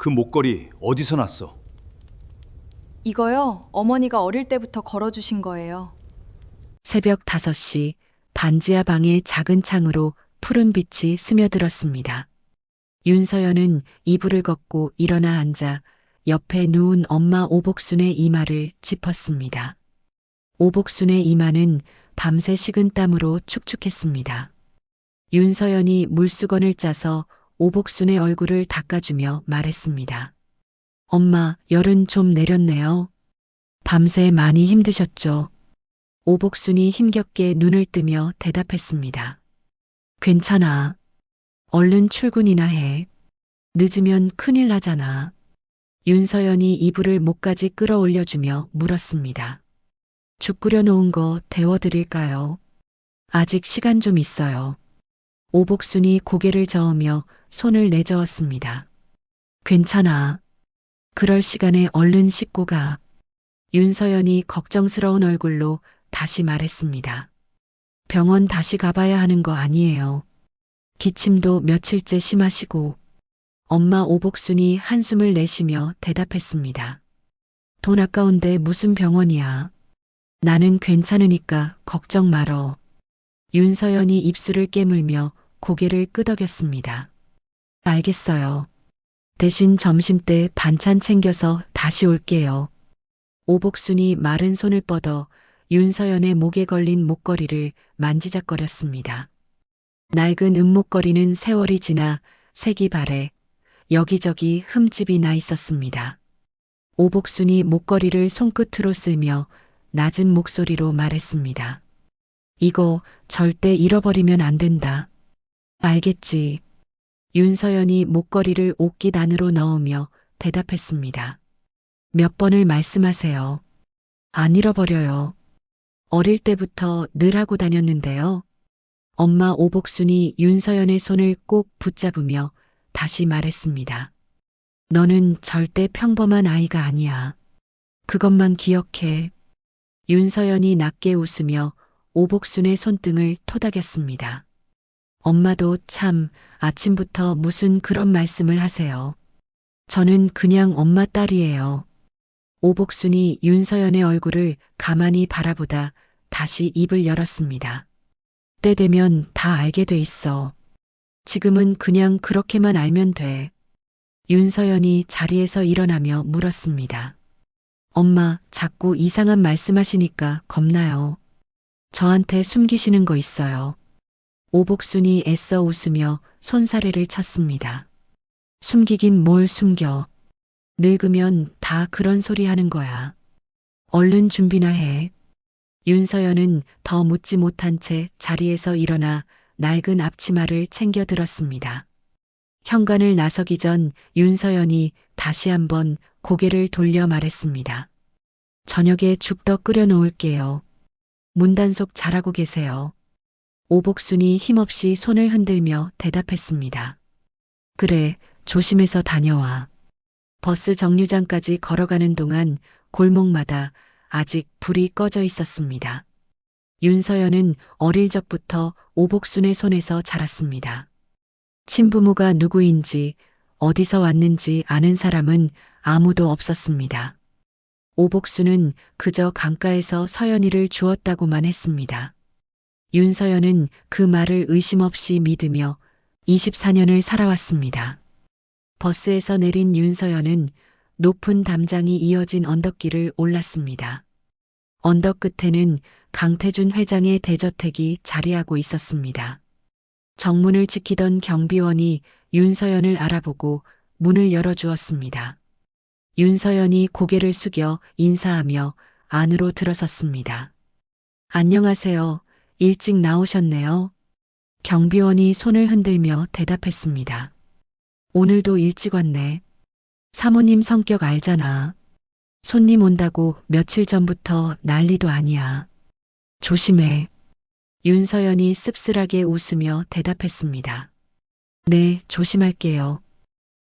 그 목걸이 어디서 났어? 이거요, 어머니가 어릴 때부터 걸어주신 거예요. 새벽 5시 반지하 방의 작은 창으로 푸른 빛이 스며들었습니다. 윤서연은 이불을 걷고 일어나 앉아 옆에 누운 엄마 오복순의 이마를 짚었습니다. 오복순의 이마는 밤새 식은 땀으로 축축했습니다. 윤서연이 물수건을 짜서 오복순의 얼굴을 닦아주며 말했습니다. 엄마, 열은 좀 내렸네요. 밤새 많이 힘드셨죠? 오복순이 힘겹게 눈을 뜨며 대답했습니다. 괜찮아. 얼른 출근이나 해. 늦으면 큰일 나잖아. 윤서연이 이불을 목까지 끌어올려주며 물었습니다. 죽 끓여 놓은 거 데워드릴까요? 아직 시간 좀 있어요. 오복순이 고개를 저으며 손을 내저었습니다. 괜찮아. 그럴 시간에 얼른 씻고 가. 윤서연이 걱정스러운 얼굴로 다시 말했습니다. 병원 다시 가봐야 하는 거 아니에요. 기침도 며칠째 심하시고. 엄마 오복순이 한숨을 내쉬며 대답했습니다. 돈 아까운데 무슨 병원이야. 나는 괜찮으니까 걱정 말어. 윤서연이 입술을 깨물며 고개를 끄덕였습니다. 알겠어요. 대신 점심때 반찬 챙겨서 다시 올게요. 오복순이 마른 손을 뻗어 윤서연의 목에 걸린 목걸이를 만지작거렸습니다. 낡은 은목걸이는 세월이 지나 색이 바래 여기저기 흠집이 나 있었습니다. 오복순이 목걸이를 손끝으로 쓸며 낮은 목소리로 말했습니다. 이거 절대 잃어버리면 안 된다. 알겠지. 윤서연이 목걸이를 옷깃 안으로 넣으며 대답했습니다. 몇 번을 말씀하세요. 안 잃어버려요. 어릴 때부터 늘 하고 다녔는데요. 엄마 오복순이 윤서연의 손을 꼭 붙잡으며 다시 말했습니다. 너는 절대 평범한 아이가 아니야. 그것만 기억해. 윤서연이 낮게 웃으며 오복순의 손등을 토닥였습니다. 엄마도 참 아침부터 무슨 그런 말씀을 하세요. 저는 그냥 엄마 딸이에요. 오복순이 윤서연의 얼굴을 가만히 바라보다 다시 입을 열었습니다. 때 되면 다 알게 돼 있어. 지금은 그냥 그렇게만 알면 돼. 윤서연이 자리에서 일어나며 물었습니다. 엄마, 자꾸 이상한 말씀하시니까 겁나요. 저한테 숨기시는 거 있어요. 오복순이 애써 웃으며 손사래를 쳤습니다. 숨기긴 뭘 숨겨. 늙으면 다 그런 소리 하는 거야. 얼른 준비나 해. 윤서연은 더 묻지 못한 채 자리에서 일어나 낡은 앞치마를 챙겨 들었습니다. 현관을 나서기 전 윤서연이 다시 한번 고개를 돌려 말했습니다. 저녁에 죽 더 끓여 놓을게요. 문단속 잘하고 계세요. 오복순이 힘없이 손을 흔들며 대답했습니다. 그래, 조심해서 다녀와. 버스 정류장까지 걸어가는 동안 골목마다 아직 불이 꺼져 있었습니다. 윤서연은 어릴 적부터 오복순의 손에서 자랐습니다. 친부모가 누구인지 어디서 왔는지 아는 사람은 아무도 없었습니다. 오복순은 그저 강가에서 서연이를 주었다고만 했습니다. 윤서연은 그 말을 의심 없이 믿으며 24년을 살아왔습니다. 버스에서 내린 윤서연은 높은 담장이 이어진 언덕길을 올랐습니다. 언덕 끝에는 강태준 회장의 대저택이 자리하고 있었습니다. 정문을 지키던 경비원이 윤서연을 알아보고 문을 열어주었습니다. 윤서연이 고개를 숙여 인사하며 안으로 들어섰습니다. 안녕하세요. 일찍 나오셨네요. 경비원이 손을 흔들며 대답했습니다. 오늘도 일찍 왔네. 사모님 성격 알잖아. 손님 온다고 며칠 전부터 난리도 아니야. 조심해. 윤서연이 씁쓸하게 웃으며 대답했습니다. 네, 조심할게요.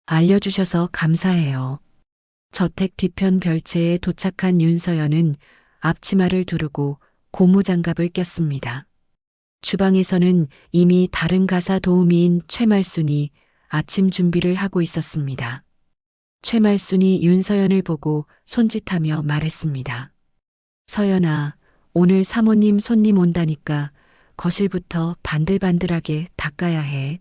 알려주셔서 감사해요. 저택 뒤편 별채에 도착한 윤서연은 앞치마를 두르고 고무장갑을 꼈습니다. 주방에서는 이미 다른 가사 도우미인 최말순이 아침 준비를 하고 있었습니다. 최말순이 윤서연을 보고 손짓하며 말했습니다. 서연아, 오늘 사모님 손님 온다니까 거실부터 반들반들하게 닦아야 해.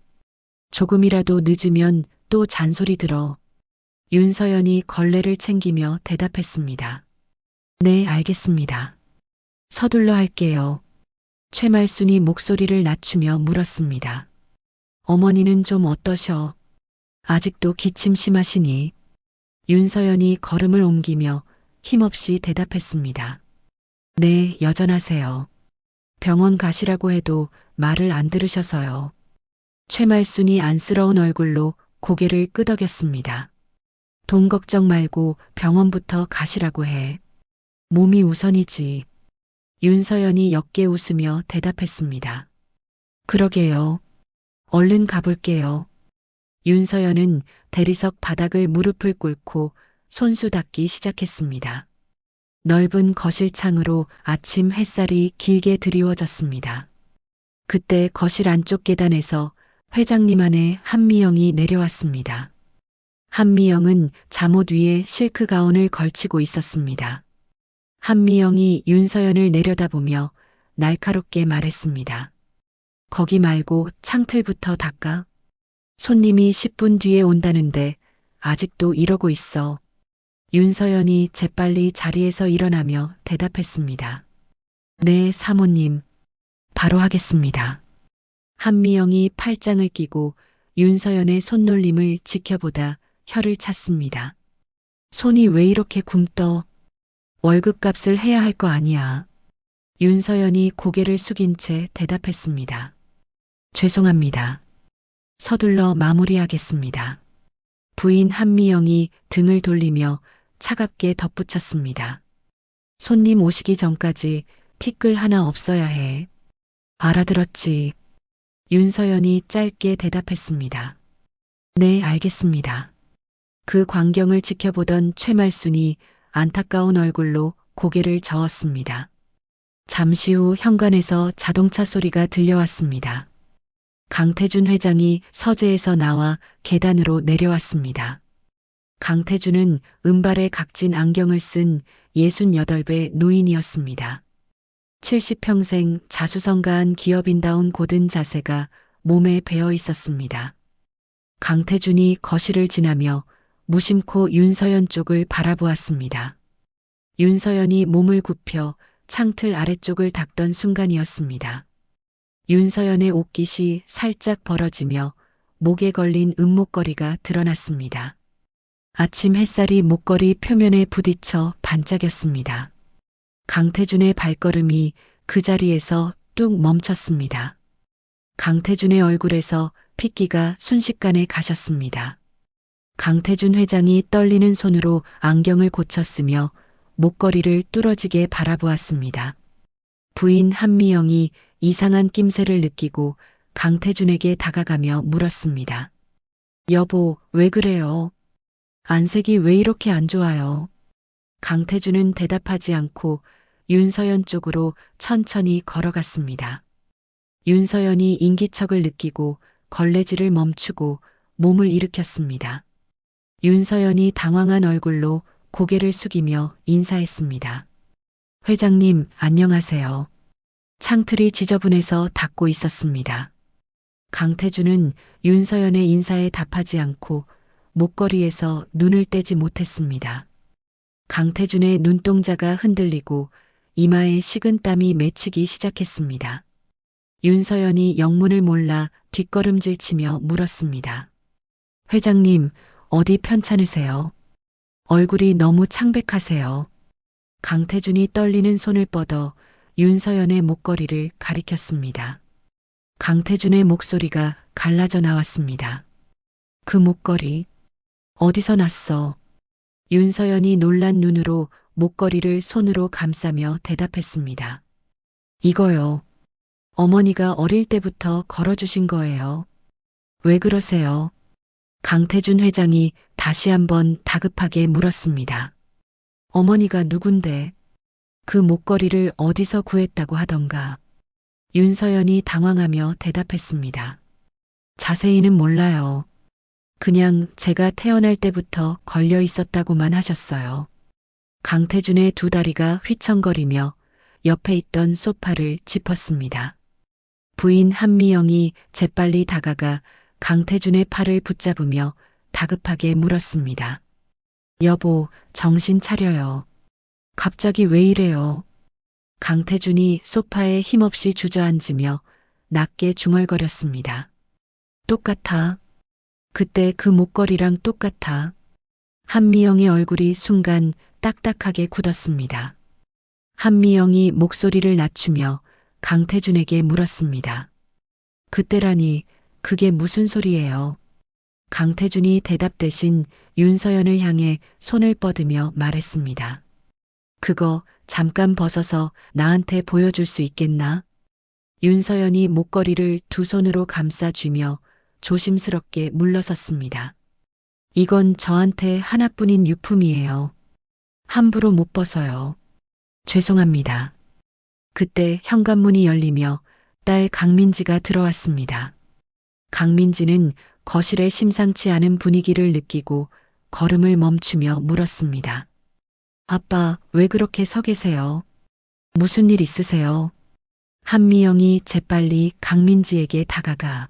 조금이라도 늦으면 또 잔소리 들어. 윤서연이 걸레를 챙기며 대답했습니다. 네, 알겠습니다. 서둘러 할게요. 최말순이 목소리를 낮추며 물었습니다. 어머니는 좀 어떠셔? 아직도 기침 심하시니? 윤서연이 걸음을 옮기며 힘없이 대답했습니다. 네, 여전하세요. 병원 가시라고 해도 말을 안 들으셔서요. 최말순이 안쓰러운 얼굴로 고개를 끄덕였습니다. 돈 걱정 말고 병원부터 가시라고 해. 몸이 우선이지. 윤서연이 옅게 웃으며 대답했습니다. 그러게요. 얼른 가볼게요. 윤서연은 대리석 바닥을 무릎을 꿇고 손수 닦기 시작했습니다. 넓은 거실 창으로 아침 햇살이 길게 드리워졌습니다. 그때 거실 안쪽 계단에서 회장님 안에 한미영이 내려왔습니다. 한미영은 잠옷 위에 실크 가운을 걸치고 있었습니다. 한미영이 윤서연을 내려다보며 날카롭게 말했습니다. 거기 말고 창틀부터 닦아. 손님이 10분 뒤에 온다는데 아직도 이러고 있어. 윤서연이 재빨리 자리에서 일어나며 대답했습니다. 네, 사모님. 바로 하겠습니다. 한미영이 팔짱을 끼고 윤서연의 손놀림을 지켜보다 혀를 찼습니다. 손이 왜 이렇게 굼떠? 월급값을 해야 할 거 아니야. 윤서연이 고개를 숙인 채 대답했습니다. 죄송합니다. 서둘러 마무리하겠습니다. 부인 한미영이 등을 돌리며 차갑게 덧붙였습니다. 손님 오시기 전까지 티끌 하나 없어야 해. 알아들었지. 윤서연이 짧게 대답했습니다. 네, 알겠습니다. 그 광경을 지켜보던 최말순이 안타까운 얼굴로 고개를 저었습니다. 잠시 후 현관에서 자동차 소리가 들려왔습니다. 강태준 회장이 서재에서 나와 계단으로 내려왔습니다. 강태준은 은발에 각진 안경을 쓴 68배 노인이었습니다. 70평생 자수성가한 기업인다운 고든 자세가 몸에 배어 있었습니다. 강태준이 거실을 지나며 무심코 윤서연 쪽을 바라보았습니다. 윤서연이 몸을 굽혀 창틀 아래쪽을 닦던 순간이었습니다. 윤서연의 옷깃이 살짝 벌어지며 목에 걸린 은목걸이가 드러났습니다. 아침 햇살이 목걸이 표면에 부딪혀 반짝였습니다. 강태준의 발걸음이 그 자리에서 뚝 멈췄습니다. 강태준의 얼굴에서 핏기가 순식간에 가셨습니다. 강태준 회장이 떨리는 손으로 안경을 고쳤으며 목걸이를 뚫어지게 바라보았습니다. 부인 한미영이 이상한 낌새를 느끼고 강태준에게 다가가며 물었습니다. 여보, 왜 그래요? 안색이 왜 이렇게 안 좋아요? 강태준은 대답하지 않고 윤서연 쪽으로 천천히 걸어갔습니다. 윤서연이 인기척을 느끼고 걸레질을 멈추고 몸을 일으켰습니다. 윤서연이 당황한 얼굴로 고개를 숙이며 인사했습니다. 회장님, 안녕하세요. 창틀이 지저분해서 닦고 있었습니다. 강태준은 윤서연의 인사에 답하지 않고 목걸이에서 눈을 떼지 못했습니다. 강태준의 눈동자가 흔들리고 이마에 식은땀이 맺히기 시작했습니다. 윤서연이 영문을 몰라 뒷걸음질치며 물었습니다. 회장님, 어디 편찮으세요? 얼굴이 너무 창백하세요. 강태준이 떨리는 손을 뻗어 윤서연의 목걸이를 가리켰습니다. 강태준의 목소리가 갈라져 나왔습니다. 그 목걸이, 어디서 났어? 윤서연이 놀란 눈으로 목걸이를 손으로 감싸며 대답했습니다. 이거요. 어머니가 어릴 때부터 걸어주신 거예요. 왜 그러세요? 강태준 회장이 다시 한번 다급하게 물었습니다. 어머니가 누군데? 그 목걸이를 어디서 구했다고 하던가. 윤서연이 당황하며 대답했습니다. 자세히는 몰라요. 그냥 제가 태어날 때부터 걸려 있었다고만 하셨어요. 강태준의 두 다리가 휘청거리며 옆에 있던 소파를 짚었습니다. 부인 한미영이 재빨리 다가가 강태준의 팔을 붙잡으며 다급하게 물었습니다. 여보, 정신 차려요. 갑자기 왜 이래요? 강태준이 소파에 힘없이 주저앉으며 낮게 중얼거렸습니다. 똑같아. 그때 그 목걸이랑 똑같아. 한미영의 얼굴이 순간 딱딱하게 굳었습니다. 한미영이 목소리를 낮추며 강태준에게 물었습니다. 그때라니 그게 무슨 소리예요? 강태준이 대답 대신 윤서연을 향해 손을 뻗으며 말했습니다. 그거 잠깐 벗어서 나한테 보여줄 수 있겠나? 윤서연이 목걸이를 두 손으로 감싸쥐며 조심스럽게 물러섰습니다. 이건 저한테 하나뿐인 유품이에요. 함부로 못 벗어요. 죄송합니다. 그때 현관문이 열리며 딸 강민지가 들어왔습니다. 강민지는 거실에 심상치 않은 분위기를 느끼고 걸음을 멈추며 물었습니다. 아빠, 왜 그렇게 서 계세요? 무슨 일 있으세요? 한미영이 재빨리 강민지에게 다가가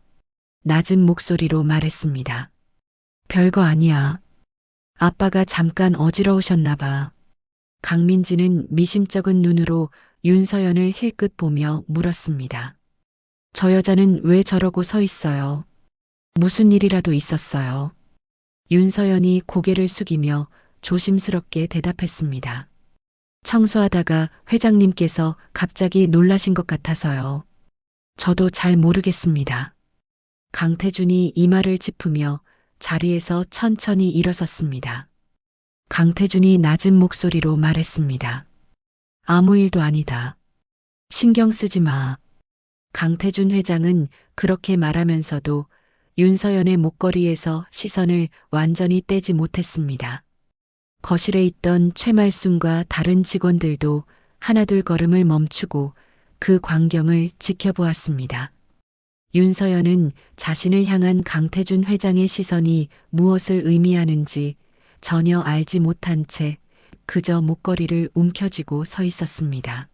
낮은 목소리로 말했습니다. 별거 아니야. 아빠가 잠깐 어지러우셨나 봐. 강민지는 미심쩍은 눈으로 윤서연을 힐끗 보며 물었습니다. 저 여자는 왜 저러고 서 있어요? 무슨 일이라도 있었어요? 윤서연이 고개를 숙이며 조심스럽게 대답했습니다. 청소하다가 회장님께서 갑자기 놀라신 것 같아서요. 저도 잘 모르겠습니다. 강태준이 이마를 짚으며 자리에서 천천히 일어섰습니다. 강태준이 낮은 목소리로 말했습니다. 아무 일도 아니다. 신경 쓰지 마. 강태준 회장은 그렇게 말하면서도 윤서연의 목걸이에서 시선을 완전히 떼지 못했습니다. 거실에 있던 최말순과 다른 직원들도 하나둘 걸음을 멈추고 그 광경을 지켜보았습니다. 윤서연은 자신을 향한 강태준 회장의 시선이 무엇을 의미하는지 전혀 알지 못한 채 그저 목걸이를 움켜쥐고 서 있었습니다.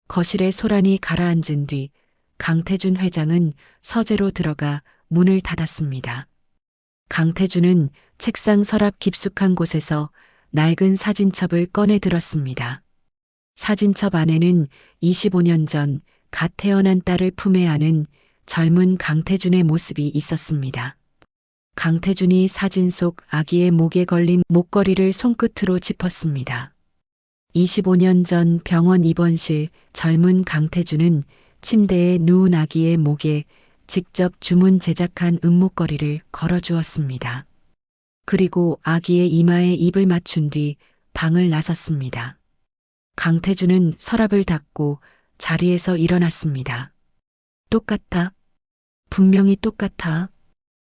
거실에 소란이 가라앉은 뒤 강태준 회장은 서재로 들어가 문을 닫았습니다. 강태준은 책상 서랍 깊숙한 곳에서 낡은 사진첩을 꺼내 들었습니다. 사진첩 안에는 25년 전 갓 태어난 딸을 품에 안은 젊은 강태준의 모습이 있었습니다. 강태준이 사진 속 아기의 목에 걸린 목걸이를 손끝으로 짚었습니다. 25년 전 병원 입원실 젊은 강태준은 침대에 누운 아기의 목에 직접 주문 제작한 은목걸이를 걸어주었습니다. 그리고 아기의 이마에 입을 맞춘 뒤 방을 나섰습니다. 강태준은 서랍을 닫고 자리에서 일어났습니다. 똑같아. 분명히 똑같아.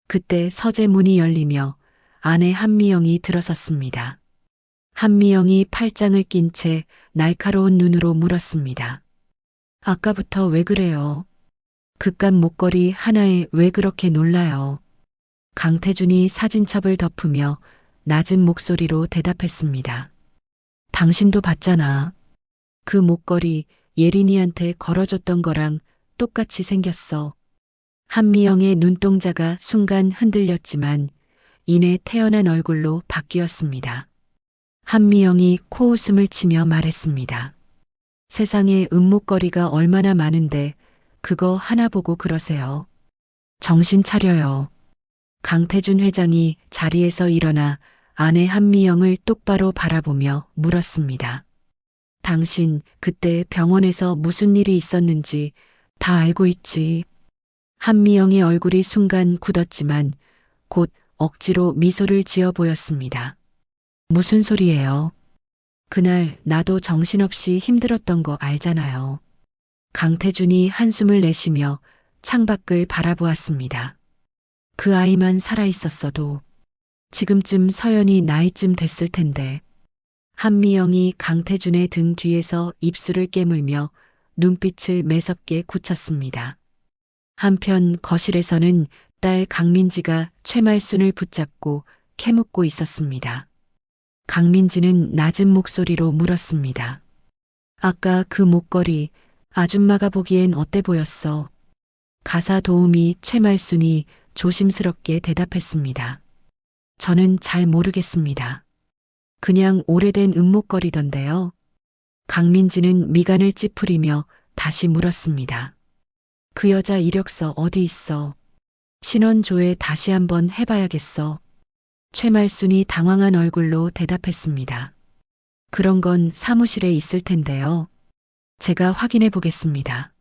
그때 서재 문이 열리며 아내 한미영이 들어섰습니다. 한미영이 팔짱을 낀 채 날카로운 눈으로 물었습니다. 아까부터 왜 그래요? 그깟 목걸이 하나에 왜 그렇게 놀라요? 강태준이 사진첩을 덮으며 낮은 목소리로 대답했습니다. 당신도 봤잖아. 그 목걸이 예린이한테 걸어줬던 거랑 똑같이 생겼어. 한미영의 눈동자가 순간 흔들렸지만 이내 태어난 얼굴로 바뀌었습니다. 한미영이 코웃음을 치며 말했습니다. 세상에 은목걸이가 얼마나 많은데 그거 하나 보고 그러세요. 정신 차려요. 강태준 회장이 자리에서 일어나 아내 한미영을 똑바로 바라보며 물었습니다. 당신 그때 병원에서 무슨 일이 있었는지 다 알고 있지. 한미영의 얼굴이 순간 굳었지만 곧 억지로 미소를 지어 보였습니다. 무슨 소리예요? 그날 나도 정신없이 힘들었던 거 알잖아요. 강태준이 한숨을 내쉬며 창밖을 바라보았습니다. 그 아이만 살아있었어도 지금쯤 서연이 나이쯤 됐을 텐데. 한미영이 강태준의 등 뒤에서 입술을 깨물며 눈빛을 매섭게 굳혔습니다. 한편 거실에서는 딸 강민지가 최말순을 붙잡고 캐묻고 있었습니다. 강민지는 낮은 목소리로 물었습니다. 아까 그 목걸이 아줌마가 보기엔 어때 보였어? 가사 도우미 최말순이 조심스럽게 대답했습니다. 저는 잘 모르겠습니다. 그냥 오래된 은목걸이던데요. 강민지는 미간을 찌푸리며 다시 물었습니다. 그 여자 이력서 어디 있어? 신원조회 다시 한번 해봐야겠어. 최말순이 당황한 얼굴로 대답했습니다. 그런 건 사무실에 있을 텐데요. 제가 확인해 보겠습니다.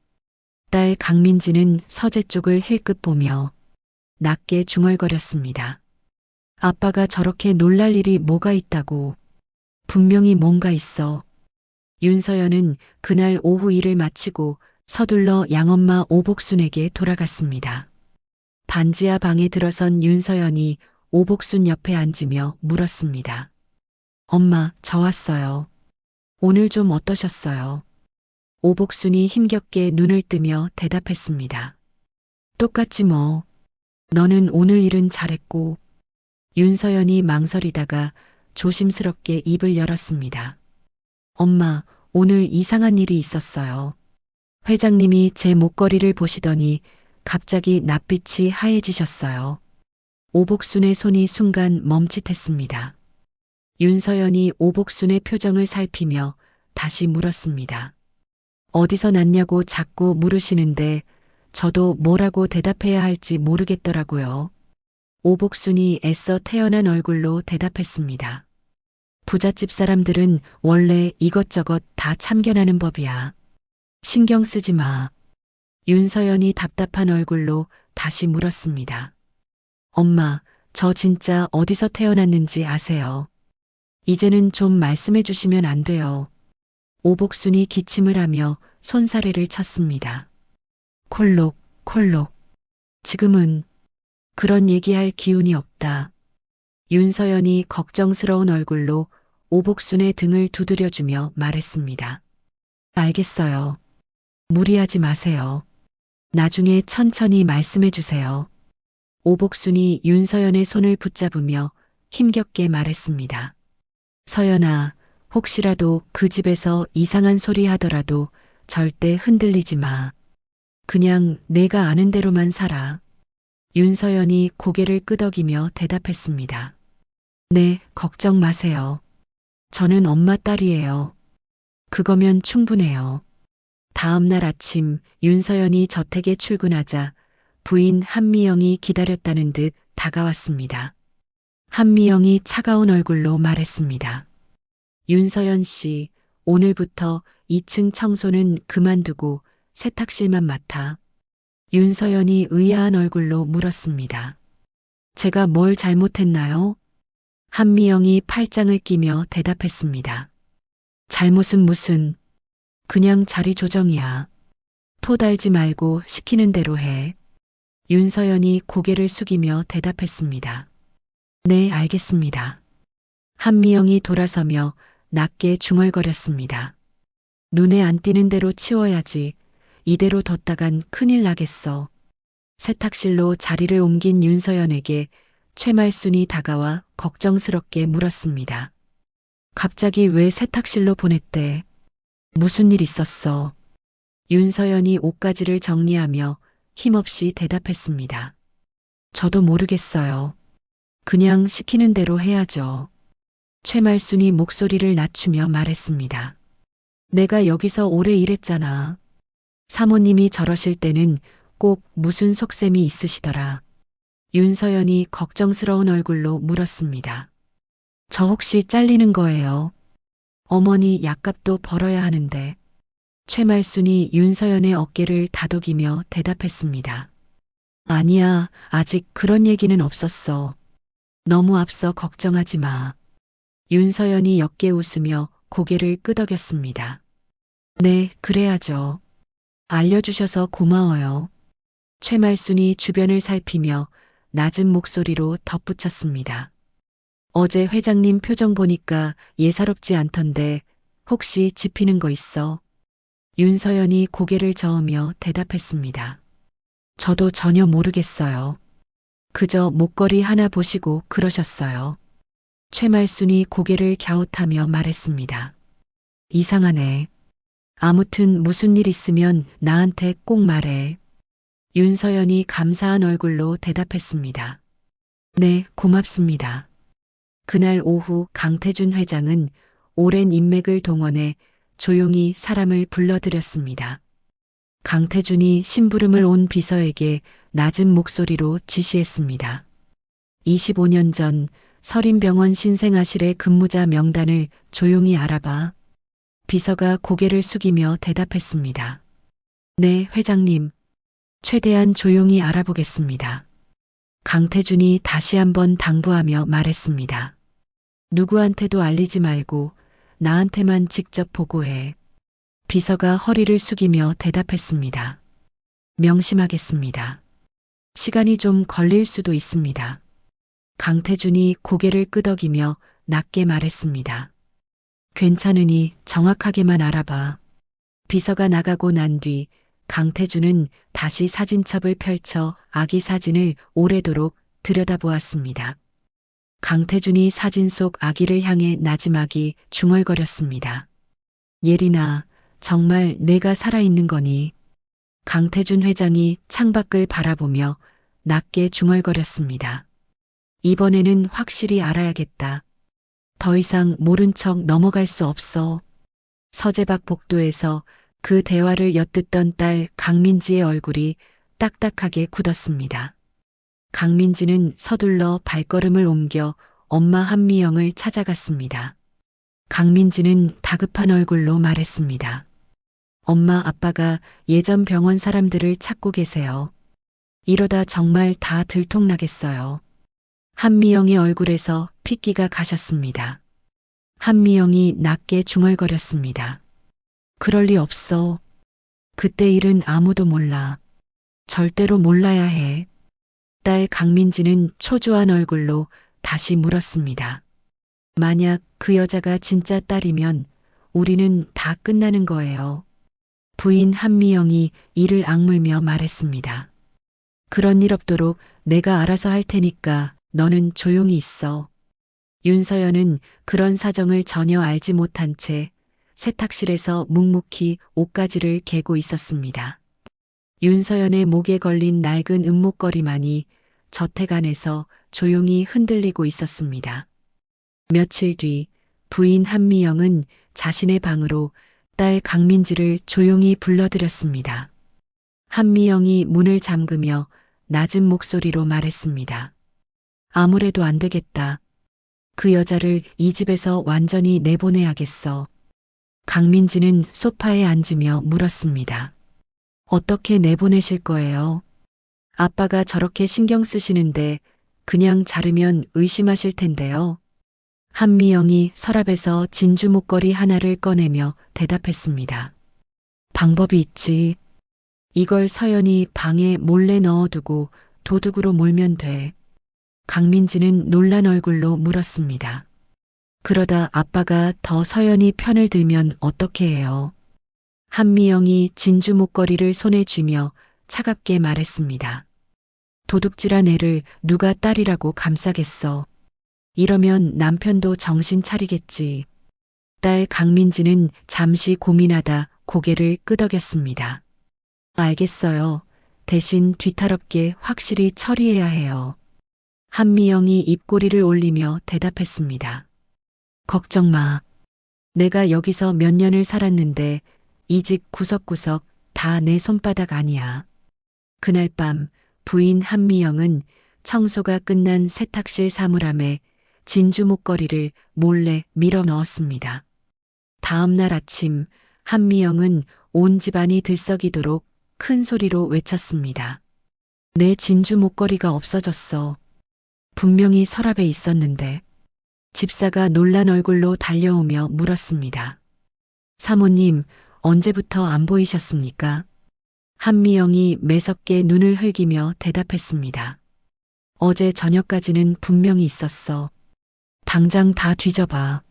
딸 강민지는 서재 쪽을 힐끗 보며 낮게 중얼거렸습니다. 아빠가 저렇게 놀랄 일이 뭐가 있다고. 분명히 뭔가 있어. 윤서연은 그날 오후 일을 마치고 서둘러 양엄마 오복순에게 돌아갔습니다. 반지하 방에 들어선 윤서연이 오복순 옆에 앉으며 물었습니다. 엄마, 저 왔어요. 오늘 좀 어떠셨어요? 오복순이 힘겹게 눈을 뜨며 대답했습니다. 똑같지 뭐. 너는 오늘 일은 잘했고. 윤서연이 망설이다가 조심스럽게 입을 열었습니다. 엄마, 오늘 이상한 일이 있었어요. 회장님이 제 목걸이를 보시더니 갑자기 낯빛이 하얘지셨어요. 오복순의 손이 순간 멈칫했습니다. 윤서연이 오복순의 표정을 살피며 다시 물었습니다. 어디서 났냐고 자꾸 물으시는데 저도 뭐라고 대답해야 할지 모르겠더라고요. 오복순이 애써 태어난 얼굴로 대답했습니다. 부잣집 사람들은 원래 이것저것 다 참견하는 법이야. 신경 쓰지 마. 윤서연이 답답한 얼굴로 다시 물었습니다. 엄마, 저 진짜 어디서 태어났는지 아세요? 이제는 좀 말씀해 주시면 안 돼요. 오복순이 기침을 하며 손사래를 쳤습니다. 콜록, 콜록. 지금은 그런 얘기할 기운이 없다. 윤서연이 걱정스러운 얼굴로 오복순의 등을 두드려주며 말했습니다. 알겠어요. 무리하지 마세요. 나중에 천천히 말씀해 주세요. 오복순이 윤서연의 손을 붙잡으며 힘겹게 말했습니다. 서연아, 혹시라도 그 집에서 이상한 소리 하더라도 절대 흔들리지 마. 그냥 내가 아는 대로만 살아. 윤서연이 고개를 끄덕이며 대답했습니다. 네, 걱정 마세요. 저는 엄마 딸이에요. 그거면 충분해요. 다음 날 아침 윤서연이 저택에 출근하자 부인 한미영이 기다렸다는 듯 다가왔습니다. 한미영이 차가운 얼굴로 말했습니다. 윤서연 씨, 오늘부터 2층 청소는 그만두고 세탁실만 맡아. 윤서연이 의아한 얼굴로 물었습니다. 제가 뭘 잘못했나요? 한미영이 팔짱을 끼며 대답했습니다. 잘못은 무슨, 그냥 자리 조정이야. 토 달지 말고 시키는 대로 해. 윤서연이 고개를 숙이며 대답했습니다. 네, 알겠습니다. 한미영이 돌아서며 낮게 중얼거렸습니다. 눈에 안 띄는 대로 치워야지. 이대로 뒀다간 큰일 나겠어. 세탁실로 자리를 옮긴 윤서연에게 최말순이 다가와 걱정스럽게 물었습니다. 갑자기 왜 세탁실로 보냈대? 무슨 일 있었어? 윤서연이 옷가지를 정리하며 힘없이 대답했습니다. 저도 모르겠어요. 그냥 시키는 대로 해야죠. 최말순이 목소리를 낮추며 말했습니다. 내가 여기서 오래 일했잖아. 사모님이 저러실 때는 꼭 무슨 속셈이 있으시더라. 윤서연이 걱정스러운 얼굴로 물었습니다. 저 혹시 잘리는 거예요? 어머니 약값도 벌어야 하는데. 최말순이 윤서연의 어깨를 다독이며 대답했습니다. 아니야, 아직 그런 얘기는 없었어. 너무 앞서 걱정하지 마. 윤서연이 옅게 웃으며 고개를 끄덕였습니다. 네, 그래야죠. 알려주셔서 고마워요. 최말순이 주변을 살피며 낮은 목소리로 덧붙였습니다. 어제 회장님 표정 보니까 예사롭지 않던데 혹시 짚히는 거 있어? 윤서연이 고개를 저으며 대답했습니다. 저도 전혀 모르겠어요. 그저 목걸이 하나 보시고 그러셨어요. 최말순이 고개를 갸웃하며 말했습니다. 이상하네. 아무튼 무슨 일 있으면 나한테 꼭 말해. 윤서연이 감사한 얼굴로 대답했습니다. 네, 고맙습니다. 그날 오후 강태준 회장은 오랜 인맥을 동원해 조용히 사람을 불러들였습니다. 강태준이 심부름을 온 비서에게 낮은 목소리로 지시했습니다. 25년 전 서림병원 신생아실의 근무자 명단을 조용히 알아봐. 비서가 고개를 숙이며 대답했습니다. 네, 회장님. 최대한 조용히 알아보겠습니다. 강태준이 다시 한번 당부하며 말했습니다. 누구한테도 알리지 말고 나한테만 직접 보고해. 비서가 허리를 숙이며 대답했습니다. 명심하겠습니다. 시간이 좀 걸릴 수도 있습니다. 강태준이 고개를 끄덕이며 낮게 말했습니다. 괜찮으니 정확하게만 알아봐. 비서가 나가고 난 뒤 강태준은 다시 사진첩을 펼쳐 아기 사진을 오래도록 들여다보았습니다. 강태준이 사진 속 아기를 향해 나지막이 중얼거렸습니다. 예린아, 정말 내가 살아있는 거니? 강태준 회장이 창밖을 바라보며 낮게 중얼거렸습니다. 이번에는 확실히 알아야겠다. 더 이상 모른 척 넘어갈 수 없어. 서재박 복도에서 그 대화를 엿듣던 딸 강민지의 얼굴이 딱딱하게 굳었습니다. 강민지는 서둘러 발걸음을 옮겨 엄마 한미영을 찾아갔습니다. 강민지는 다급한 얼굴로 말했습니다. 엄마, 아빠가 예전 병원 사람들을 찾고 계세요. 이러다 정말 다 들통나겠어요. 한미영의 얼굴에서 핏기가 가셨습니다. 한미영이 낮게 중얼거렸습니다. 그럴 리 없어. 그때 일은 아무도 몰라. 절대로 몰라야 해. 딸 강민지는 초조한 얼굴로 다시 물었습니다. 만약 그 여자가 진짜 딸이면 우리는 다 끝나는 거예요. 부인 한미영이 이를 악물며 말했습니다. 그런 일 없도록 내가 알아서 할 테니까 너는 조용히 있어. 윤서연은 그런 사정을 전혀 알지 못한 채 세탁실에서 묵묵히 옷가지를 개고 있었습니다. 윤서연의 목에 걸린 낡은 은목걸이만이 저택 안에서 조용히 흔들리고 있었습니다. 며칠 뒤 부인 한미영은 자신의 방으로 딸 강민지를 조용히 불러들였습니다. 한미영이 문을 잠그며 낮은 목소리로 말했습니다. 아무래도 안 되겠다. 그 여자를 이 집에서 완전히 내보내야겠어. 강민지는 소파에 앉으며 물었습니다. 어떻게 내보내실 거예요? 아빠가 저렇게 신경 쓰시는데 그냥 자르면 의심하실 텐데요. 한미영이 서랍에서 진주 목걸이 하나를 꺼내며 대답했습니다. 방법이 있지. 이걸 서연이 방에 몰래 넣어두고 도둑으로 몰면 돼. 강민지는 놀란 얼굴로 물었습니다. 그러다 아빠가 더 서연이 편을 들면 어떻게 해요? 한미영이 진주 목걸이를 손에 쥐며 차갑게 말했습니다. 도둑질한 애를 누가 딸이라고 감싸겠어. 이러면 남편도 정신 차리겠지. 딸 강민지는 잠시 고민하다 고개를 끄덕였습니다. 알겠어요. 대신 뒤탈없게 확실히 처리해야 해요. 한미영이 입꼬리를 올리며 대답했습니다. 걱정 마. 내가 여기서 몇 년을 살았는데 이 집 구석구석 다 내 손바닥 아니야. 그날 밤 부인 한미영은 청소가 끝난 세탁실 사물함에 진주 목걸이를 몰래 밀어 넣었습니다. 다음 날 아침 한미영은 온 집안이 들썩이도록 큰 소리로 외쳤습니다. 내 진주 목걸이가 없어졌어. 분명히 서랍에 있었는데. 집사가 놀란 얼굴로 달려오며 물었습니다. 사모님, 언제부터 안 보이셨습니까? 한미영이 매섭게 눈을 흘기며 대답했습니다. 어제 저녁까지는 분명히 있었어. 당장 다 뒤져봐.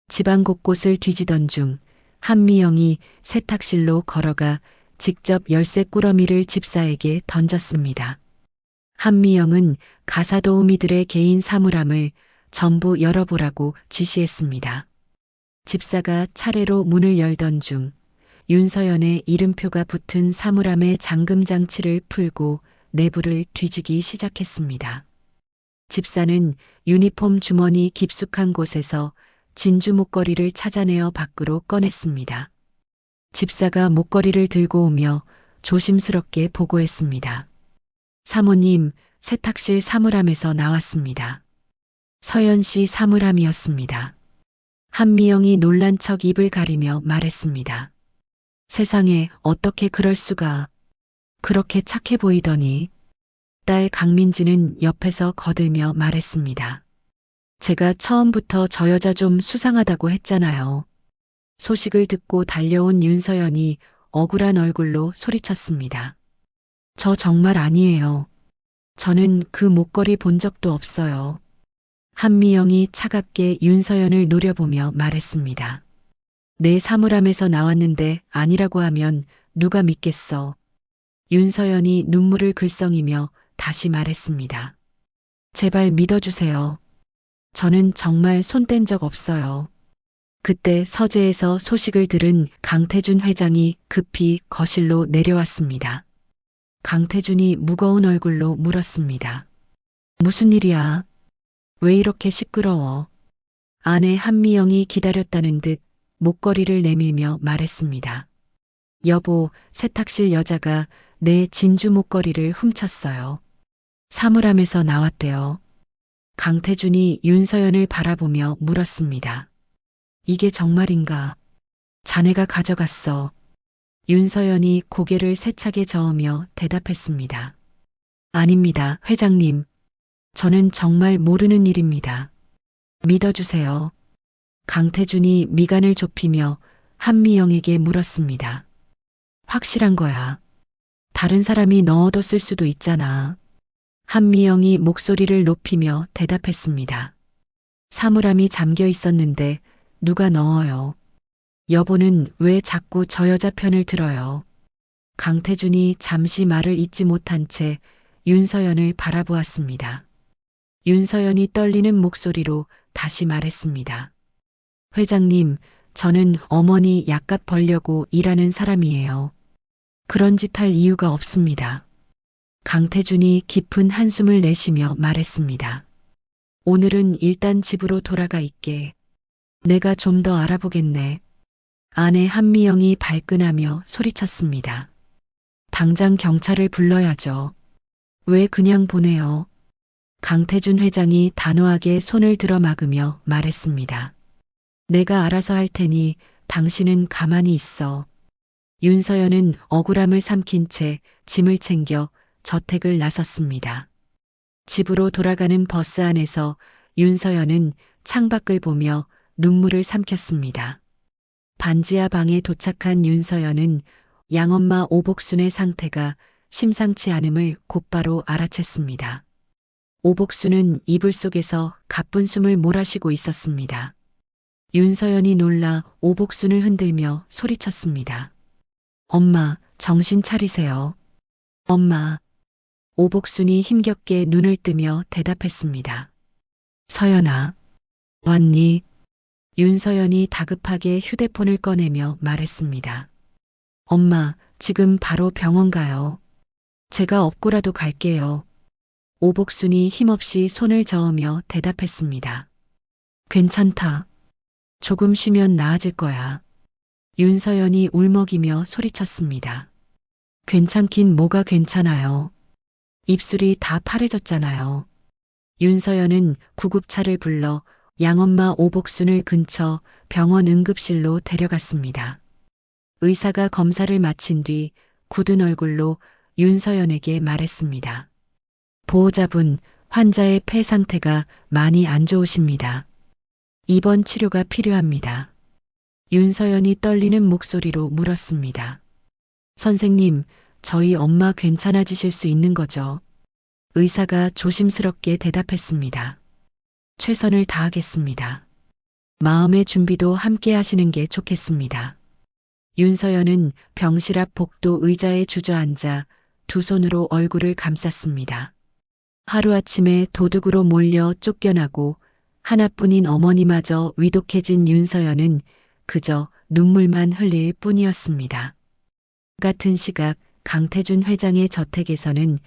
집안 곳곳을 뒤지던 중 한미영이 세탁실로 걸어가 직접 열쇠 꾸러미를 집사에게 던졌습니다. 한미영은 가사도우미들의 개인 사물함을 전부 열어보라고 지시했습니다. 집사가 차례로 문을 열던 중 윤서연의 이름표가 붙은 사물함의 잠금 장치를 풀고 내부를 뒤지기 시작했습니다. 집사는 유니폼 주머니 깊숙한 곳에서 진주 목걸이를 찾아내어 밖으로 꺼냈습니다. 집사가 목걸이를 들고 오며 조심스럽게 보고했습니다. 사모님, 세탁실 사물함에서 나왔습니다. 서연 씨 사물함이었습니다. 한미영이 놀란 척 입을 가리며 말했습니다. 세상에 어떻게 그럴 수가. 그렇게 착해 보이더니. 딸 강민지는 옆에서 거들며 말했습니다. 제가 처음부터 저 여자 좀 수상하다고 했잖아요. 소식을 듣고 달려온 윤서연이 억울한 얼굴로 소리쳤습니다. 저 정말 아니에요. 저는 그 목걸이 본 적도 없어요. 한미영이 차갑게 윤서연을 노려보며 말했습니다. 내 사물함에서 나왔는데 아니라고 하면 누가 믿겠어. 윤서연이 눈물을 글썽이며 다시 말했습니다. 제발 믿어주세요. 저는 정말 손 뗀 적 없어요. 그때 서재에서 소식을 들은 강태준 회장이 급히 거실로 내려왔습니다. 강태준이 무거운 얼굴로 물었습니다. 무슨 일이야? 왜 이렇게 시끄러워? 아내 한미영이 기다렸다는 듯 목걸이를 내밀며 말했습니다. 여보, 세탁실 여자가 내 진주 목걸이를 훔쳤어요. 사물함에서 나왔대요. 강태준이 윤서연을 바라보며 물었습니다. 이게 정말인가? 자네가 가져갔어. 윤서연이 고개를 세차게 저으며 대답했습니다. 아닙니다, 회장님. 저는 정말 모르는 일입니다. 믿어주세요. 강태준이 미간을 좁히며 한미영에게 물었습니다. 확실한 거야. 다른 사람이 넣어뒀을 수도 있잖아. 한미영이 목소리를 높이며 대답했습니다. 사물함이 잠겨 있었는데 누가 넣어요? 여보는 왜 자꾸 저 여자 편을 들어요? 강태준이 잠시 말을 잇지 못한 채 윤서연을 바라보았습니다. 윤서연이 떨리는 목소리로 다시 말했습니다. 회장님, 저는 어머니 약값 벌려고 일하는 사람이에요. 그런 짓 할 이유가 없습니다. 강태준이 깊은 한숨을 내쉬며 말했습니다. 오늘은 일단 집으로 돌아가 있게. 내가 좀 더 알아보겠네. 아내 한미영이 발끈하며 소리쳤습니다. 당장 경찰을 불러야죠. 왜 그냥 보내요? 강태준 회장이 단호하게 손을 들어 막으며 말했습니다. 내가 알아서 할 테니 당신은 가만히 있어. 윤서연은 억울함을 삼킨 채 짐을 챙겨 저택을 나섰습니다. 집으로 돌아가는 버스 안에서 윤서연은 창밖을 보며 눈물을 삼켰습니다. 반지하 방에 도착한 윤서연은 양엄마 오복순의 상태가 심상치 않음을 곧바로 알아챘습니다. 오복순은 이불 속에서 가쁜 숨을 몰아쉬고 있었습니다. 윤서연이 놀라 오복순을 흔들며 소리쳤습니다. 엄마, 정신 차리세요. 엄마. 오복순이 힘겹게 눈을 뜨며 대답했습니다. 서연아, 왔니? 윤서연이 다급하게 휴대폰을 꺼내며 말했습니다. 엄마, 지금 바로 병원 가요. 제가 업고라도 갈게요. 오복순이 힘없이 손을 저으며 대답했습니다. 괜찮다. 조금 쉬면 나아질 거야. 윤서연이 울먹이며 소리쳤습니다. 괜찮긴 뭐가 괜찮아요. 입술이 다 파래졌잖아요. 윤서연은 구급차를 불러 양엄마 오복순을 근처 병원 응급실로 데려갔습니다. 의사가 검사를 마친 뒤 굳은 얼굴로 윤서연에게 말했습니다. 보호자분, 환자의 폐 상태가 많이 안 좋으십니다. 입원 치료가 필요합니다. 윤서연이 떨리는 목소리로 물었습니다. 선생님, 저희 엄마 괜찮아지실 수 있는 거죠? 의사가 조심스럽게 대답했습니다. 최선을 다하겠습니다. 마음의 준비도 함께 하시는 게 좋겠습니다. 윤서연은 병실 앞 복도 의자에 주저앉아 두 손으로 얼굴을 감쌌습니다. 하루아침에 도둑으로 몰려 쫓겨나고 하나뿐인 어머니마저 위독해진 윤서연은 그저 눈물만 흘릴 뿐이었습니다. 같은 시각 강태준 회장의 저택에서는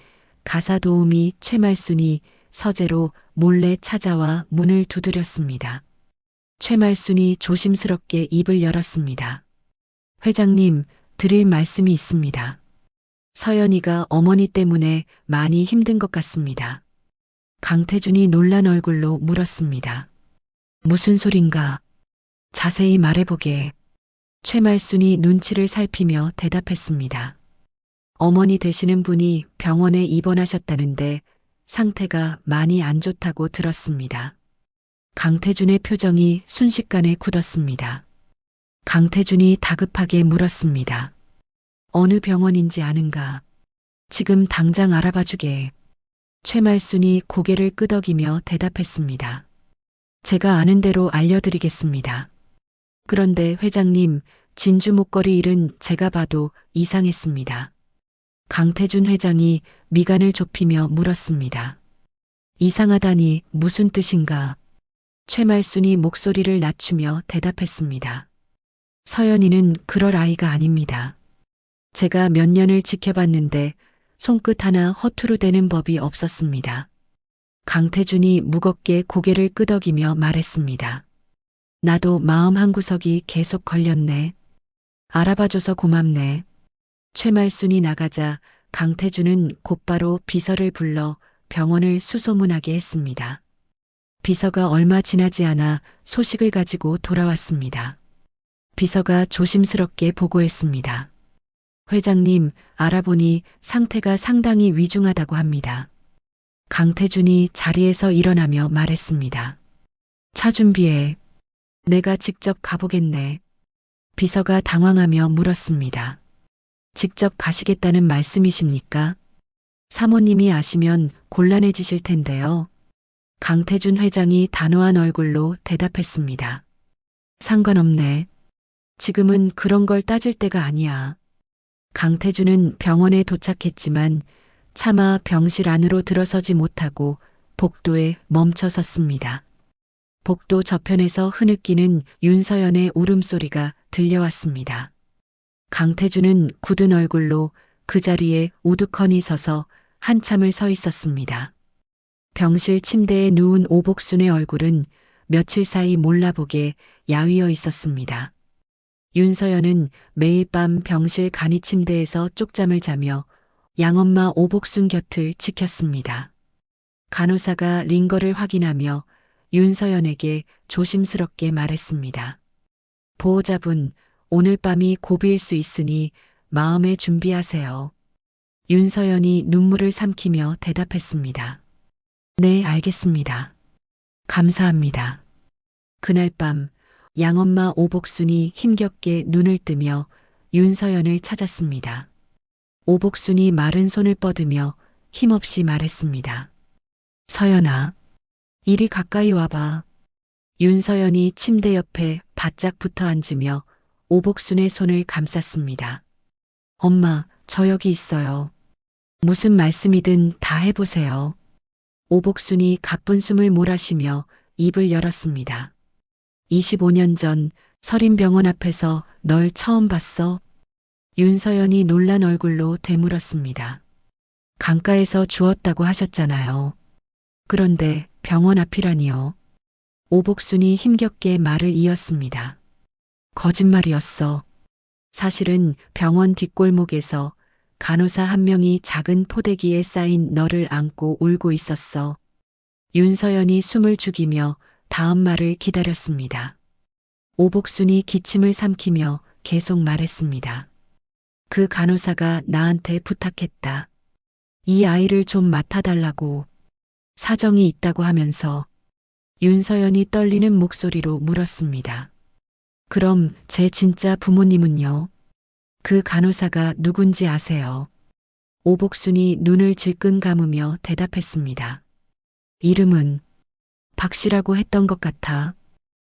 가사도우미 최말순이 서재로 몰래 찾아와 문을 두드렸습니다. 최말순이 조심스럽게 입을 열었습니다. 회장님, 드릴 말씀이 있습니다. 서연이가 어머니 때문에 많이 힘든 것 같습니다. 강태준이 놀란 얼굴로 물었습니다. 무슨 소린가? 자세히 말해보게. 최말순이 눈치를 살피며 대답했습니다. 어머니 되시는 분이 병원에 입원하셨다는데 상태가 많이 안 좋다고 들었습니다. 강태준의 표정이 순식간에 굳었습니다. 강태준이 다급하게 물었습니다. 어느 병원인지 아는가? 지금 당장 알아봐 주게. 최말순이 고개를 끄덕이며 대답했습니다. 제가 아는 대로 알려드리겠습니다. 그런데 회장님, 진주 목걸이 일은 제가 봐도 이상했습니다. 강태준 회장이 미간을 좁히며 물었습니다. 이상하다니 무슨 뜻인가? 최말순이 목소리를 낮추며 대답했습니다. 서연이는 그럴 아이가 아닙니다. 제가 몇 년을 지켜봤는데 손끝 하나 허투루 대는 법이 없었습니다. 강태준이 무겁게 고개를 끄덕이며 말했습니다. 나도 마음 한구석이 계속 걸렸네. 알아봐줘서 고맙네. 최말순이 나가자 강태준은 곧바로 비서를 불러 병원을 수소문하게 했습니다. 비서가 얼마 지나지 않아 소식을 가지고 돌아왔습니다. 비서가 조심스럽게 보고했습니다. 회장님, 알아보니 상태가 상당히 위중하다고 합니다. 강태준이 자리에서 일어나며 말했습니다. 차 준비해. 내가 직접 가보겠네. 비서가 당황하며 물었습니다. 직접 가시겠다는 말씀이십니까? 사모님이 아시면 곤란해지실 텐데요. 강태준 회장이 단호한 얼굴로 대답했습니다. 상관없네. 지금은 그런 걸 따질 때가 아니야. 강태준은 병원에 도착했지만 차마 병실 안으로 들어서지 못하고 복도에 멈춰 섰습니다. 복도 저편에서 흐느끼는 윤서연의 울음소리가 들려왔습니다. 강태준은 굳은 얼굴로 그 자리에 우두커니 서서 한참을 서 있었습니다. 병실 침대에 누운 오복순의 얼굴은 며칠 사이 몰라보게 야위어 있었습니다. 윤서연은 매일 밤 병실 간이 침대에서 쪽잠을 자며 양엄마 오복순 곁을 지켰습니다. 간호사가 링거를 확인하며 윤서연에게 조심스럽게 말했습니다. 보호자분, 오늘 밤이 고비일 수 있으니 마음에 준비하세요. 윤서연이 눈물을 삼키며 대답했습니다. 네, 알겠습니다. 감사합니다. 그날 밤 양엄마 오복순이 힘겹게 눈을 뜨며 윤서연을 찾았습니다. 오복순이 마른 손을 뻗으며 힘없이 말했습니다. 서연아, 이리 가까이 와봐. 윤서연이 침대 옆에 바짝 붙어 앉으며 오복순의 손을 감쌌습니다. 엄마, 저 여기 있어요. 무슨 말씀이든 다 해보세요. 오복순이 가쁜 숨을 몰아쉬며 입을 열었습니다. 25년 전 서린병원 앞에서 널 처음 봤어? 윤서연이 놀란 얼굴로 되물었습니다. 강가에서 주웠다고 하셨잖아요. 그런데 병원 앞이라니요. 오복순이 힘겹게 말을 이었습니다. 거짓말이었어. 사실은 병원 뒷골목에서 간호사 한 명이 작은 포대기에 쌓인 너를 안고 울고 있었어. 윤서연이 숨을 죽이며 다음 말을 기다렸습니다. 오복순이 기침을 삼키며 계속 말했습니다. 그 간호사가 나한테 부탁했다. 이 아이를 좀 맡아달라고. 사정이 있다고 하면서 윤서연이 떨리는 목소리로 물었습니다. 그럼 제 진짜 부모님은요? 그 간호사가 누군지 아세요? 오복순이 눈을 질끈 감으며 대답했습니다. 이름은 박씨라고 했던 것 같아.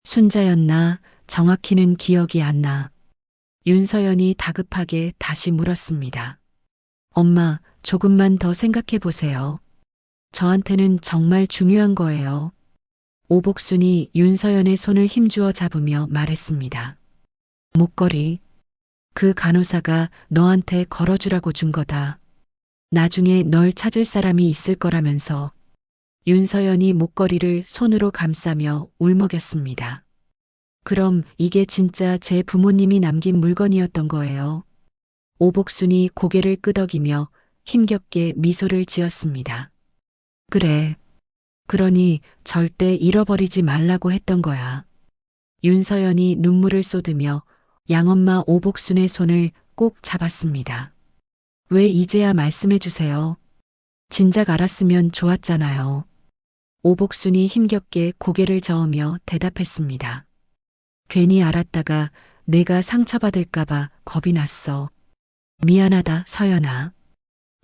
순자였나 정확히는 기억이 안 나. 윤서연이 다급하게 다시 물었습니다. 엄마, 조금만 더 생각해 보세요. 저한테는 정말 중요한 거예요. 오복순이 윤서연의 손을 힘주어 잡으며 말했습니다. 목걸이. 그 간호사가 너한테 걸어주라고 준 거다. 나중에 널 찾을 사람이 있을 거라면서. 윤서연이 목걸이를 손으로 감싸며 울먹였습니다. 그럼 이게 진짜 제 부모님이 남긴 물건이었던 거예요. 오복순이 고개를 끄덕이며 힘겹게 미소를 지었습니다. 그래. 그러니 절대 잃어버리지 말라고 했던 거야. 윤서연이 눈물을 쏟으며 양엄마 오복순의 손을 꼭 잡았습니다. 왜 이제야 말씀해 주세요. 진작 알았으면 좋았잖아요. 오복순이 힘겹게 고개를 저으며 대답했습니다. 괜히 알았다가 내가 상처받을까봐 겁이 났어. 미안하다, 서연아.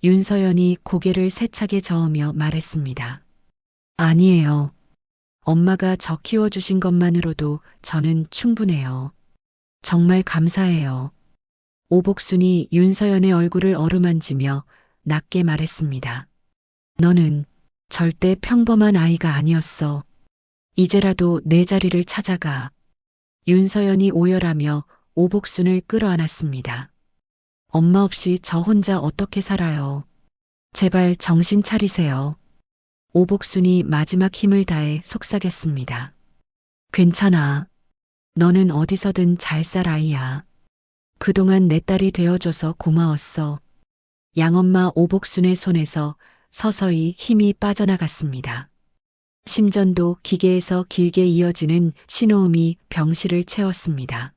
윤서연이 고개를 세차게 저으며 말했습니다. 아니에요. 엄마가 저 키워주신 것만으로도 저는 충분해요. 정말 감사해요. 오복순이 윤서연의 얼굴을 어루만지며 낮게 말했습니다. 너는 절대 평범한 아이가 아니었어. 이제라도 내 자리를 찾아가. 윤서연이 오열하며 오복순을 끌어안았습니다. 엄마 없이 저 혼자 어떻게 살아요. 제발 정신 차리세요. 오복순이 마지막 힘을 다해 속삭였습니다. 괜찮아. 너는 어디서든 잘 살 아이야. 그동안 내 딸이 되어줘서 고마웠어. 양엄마 오복순의 손에서 서서히 힘이 빠져나갔습니다. 심전도 기계에서 길게 이어지는 신호음이 병실을 채웠습니다.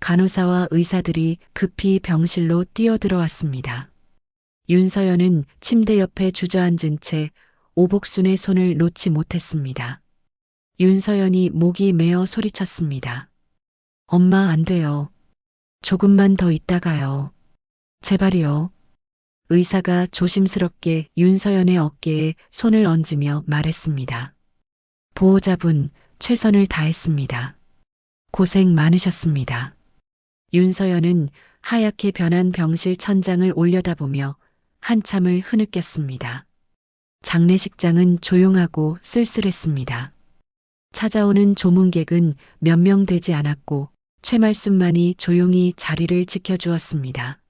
간호사와 의사들이 급히 병실로 뛰어들어왔습니다. 윤서연은 침대 옆에 주저앉은 채 오복순의 손을 놓지 못했습니다. 윤서연이 목이 메어 소리쳤습니다. 엄마 안 돼요. 조금만 더 있다가요. 제발이요. 의사가 조심스럽게 윤서연의 어깨에 손을 얹으며 말했습니다. 보호자분, 최선을 다했습니다. 고생 많으셨습니다. 윤서연은 하얗게 변한 병실 천장을 올려다보며 한참을 흐느꼈습니다. 장례식장은 조용하고 쓸쓸했습니다. 찾아오는 조문객은 몇 명 되지 않았고 최말순만이 조용히 자리를 지켜주었습니다.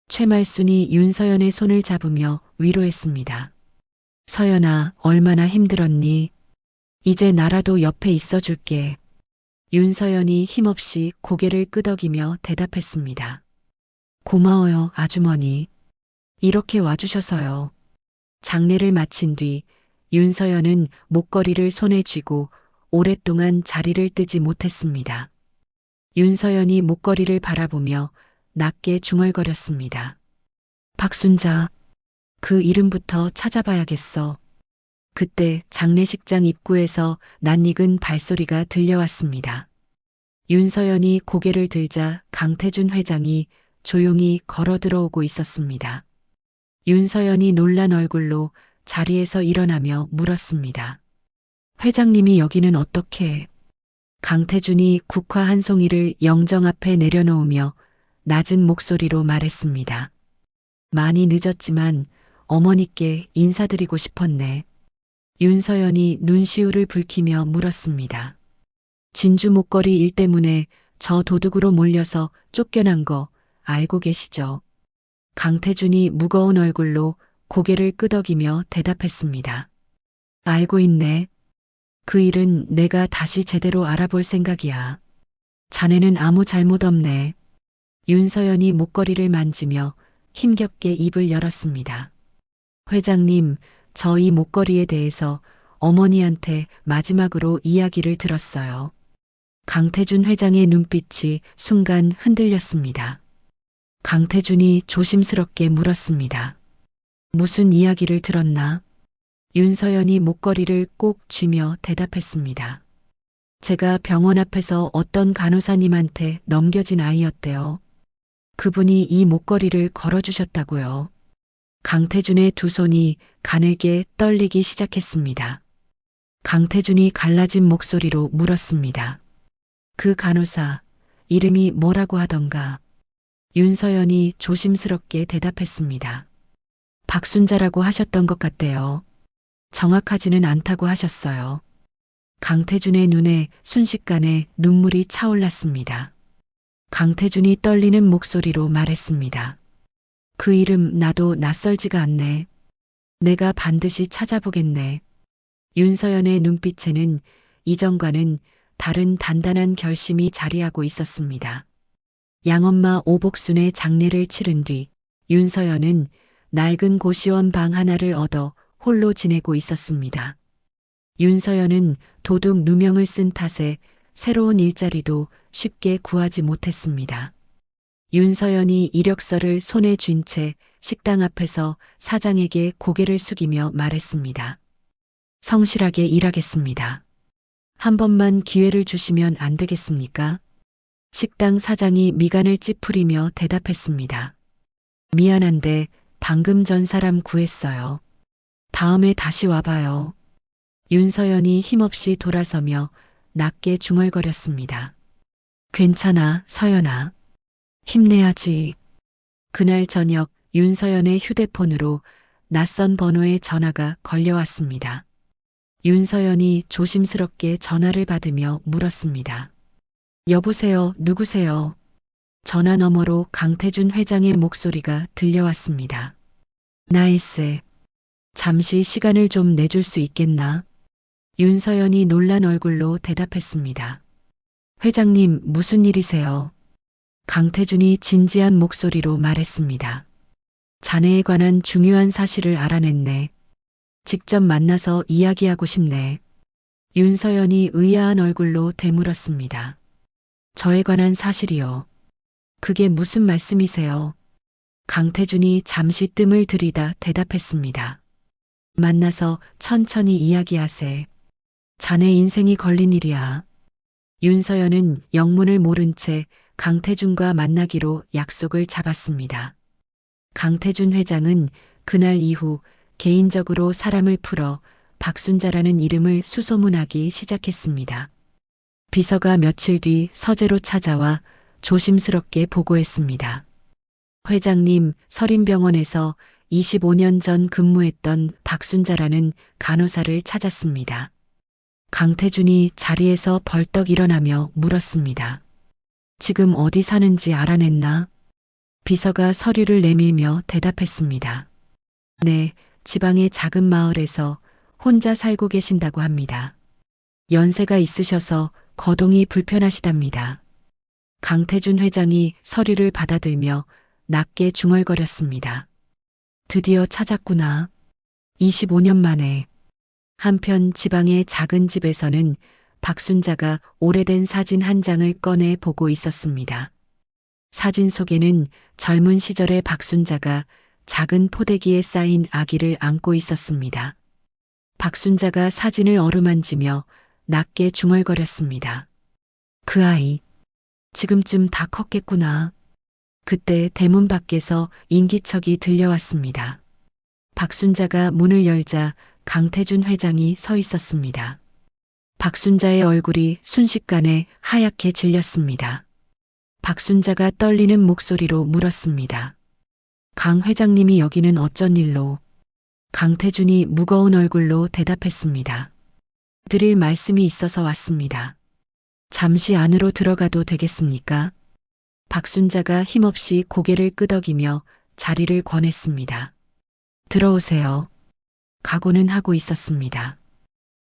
최말순이 윤서연의 손을 잡으며 위로했습니다. 서연아, 얼마나 힘들었니? 이제 나라도 옆에 있어줄게. 윤서연이 힘없이 고개를 끄덕이며 대답했습니다. 고마워요, 아주머니. 이렇게 와주셔서요. 장례를 마친 뒤 윤서연은 목걸이를 손에 쥐고 오랫동안 자리를 뜨지 못했습니다. 윤서연이 목걸이를 바라보며 낮게 중얼거렸습니다. 박순자, 그 이름부터 찾아봐야겠어. 그때 장례식장 입구에서 낯익은 발소리가 들려왔습니다. 윤서연이 고개를 들자 강태준 회장이 조용히 걸어 들어오고 있었습니다. 윤서연이 놀란 얼굴로 자리에서 일어나며 물었습니다. 회장님이 여기는 어떻게? 강태준이 국화 한 송이를 영정 앞에 내려놓으며 낮은 목소리로 말했습니다. 많이 늦었지만 어머니께 인사드리고 싶었네. 윤서연이 눈시울을 붉히며 물었습니다. 진주 목걸이 일 때문에 저 도둑으로 몰려서 쫓겨난 거 알고 계시죠? 강태준이 무거운 얼굴로 고개를 끄덕이며 대답했습니다. 알고 있네. 그 일은 내가 다시 제대로 알아볼 생각이야. 자네는 아무 잘못 없네. 윤서연이 목걸이를 만지며 힘겹게 입을 열었습니다. 회장님, 저 이 목걸이에 대해서 어머니한테 마지막으로 이야기를 들었어요. 강태준 회장의 눈빛이 순간 흔들렸습니다. 강태준이 조심스럽게 물었습니다. 무슨 이야기를 들었나? 윤서연이 목걸이를 꼭 쥐며 대답했습니다. 제가 병원 앞에서 어떤 간호사님한테 넘겨진 아이였대요. 그분이 이 목걸이를 걸어주셨다고요. 강태준의 두 손이 가늘게 떨리기 시작했습니다. 강태준이 갈라진 목소리로 물었습니다. 그 간호사, 이름이 뭐라고 하던가? 윤서연이 조심스럽게 대답했습니다. 박순자라고 하셨던 것 같대요. 정확하지는 않다고 하셨어요. 강태준의 눈에 순식간에 눈물이 차올랐습니다. 강태준이 떨리는 목소리로 말했습니다. 그 이름 나도 낯설지가 않네. 내가 반드시 찾아보겠네. 윤서연의 눈빛에는 이전과는 다른 단단한 결심이 자리하고 있었습니다. 양엄마 오복순의 장례를 치른 뒤 윤서연은 낡은 고시원 방 하나를 얻어 홀로 지내고 있었습니다. 윤서연은 도둑 누명을 쓴 탓에 새로운 일자리도 쉽게 구하지 못했습니다. 윤서연이 이력서를 손에 쥔 채 식당 앞에서 사장에게 고개를 숙이며 말했습니다. 성실하게 일하겠습니다. 한 번만 기회를 주시면 안 되겠습니까? 식당 사장이 미간을 찌푸리며 대답했습니다. 미안한데 방금 전 사람 구했어요. 다음에 다시 와봐요. 윤서연이 힘없이 돌아서며 낮게 중얼거렸습니다. 괜찮아, 서연아. 힘내야지. 그날 저녁 윤서연의 휴대폰으로 낯선 번호의 전화가 걸려왔습니다. 윤서연이 조심스럽게 전화를 받으며 물었습니다. 여보세요, 누구세요? 전화 너머로 강태준 회장의 목소리가 들려왔습니다. 나일세. 잠시 시간을 좀 내줄 수 있겠나? 윤서연이 놀란 얼굴로 대답했습니다. 회장님, 무슨 일이세요? 강태준이 진지한 목소리로 말했습니다. 자네에 관한 중요한 사실을 알아냈네. 직접 만나서 이야기하고 싶네. 윤서연이 의아한 얼굴로 되물었습니다. 저에 관한 사실이요. 그게 무슨 말씀이세요? 강태준이 잠시 뜸을 들이다 대답했습니다. 만나서 천천히 이야기하세. 자네 인생이 걸린 일이야. 윤서연은 영문을 모른 채 강태준과 만나기로 약속을 잡았습니다. 강태준 회장은 그날 이후 개인적으로 사람을 풀어 박순자라는 이름을 수소문하기 시작했습니다. 비서가 며칠 뒤 서재로 찾아와 조심스럽게 보고했습니다. 회장님, 서림병원에서 25년 전 근무했던 박순자라는 간호사를 찾았습니다. 강태준이 자리에서 벌떡 일어나며 물었습니다. 지금 어디 사는지 알아냈나? 비서가 서류를 내밀며 대답했습니다. 네, 지방의 작은 마을에서 혼자 살고 계신다고 합니다. 연세가 있으셔서 거동이 불편하시답니다. 강태준 회장이 서류를 받아들며 낮게 중얼거렸습니다. 드디어 찾았구나. 25년 만에. 한편 지방의 작은 집에서는 박순자가 오래된 사진 한 장을 꺼내 보고 있었습니다. 사진 속에는 젊은 시절의 박순자가 작은 포대기에 쌓인 아기를 안고 있었습니다. 박순자가 사진을 어루만지며 낮게 중얼거렸습니다. 그 아이, 지금쯤 다 컸겠구나. 그때 대문 밖에서 인기척이 들려왔습니다. 박순자가 문을 열자 강태준 회장이 서 있었습니다. 박순자의 얼굴이 순식간에 하얗게 질렸습니다. 박순자가 떨리는 목소리로 물었습니다. 강 회장님이 여기는 어쩐 일로? 강태준이 무거운 얼굴로 대답했습니다. 드릴 말씀이 있어서 왔습니다. 잠시 안으로 들어가도 되겠습니까? 박순자가 힘없이 고개를 끄덕이며 자리를 권했습니다. 들어오세요. 각오는 하고 있었습니다.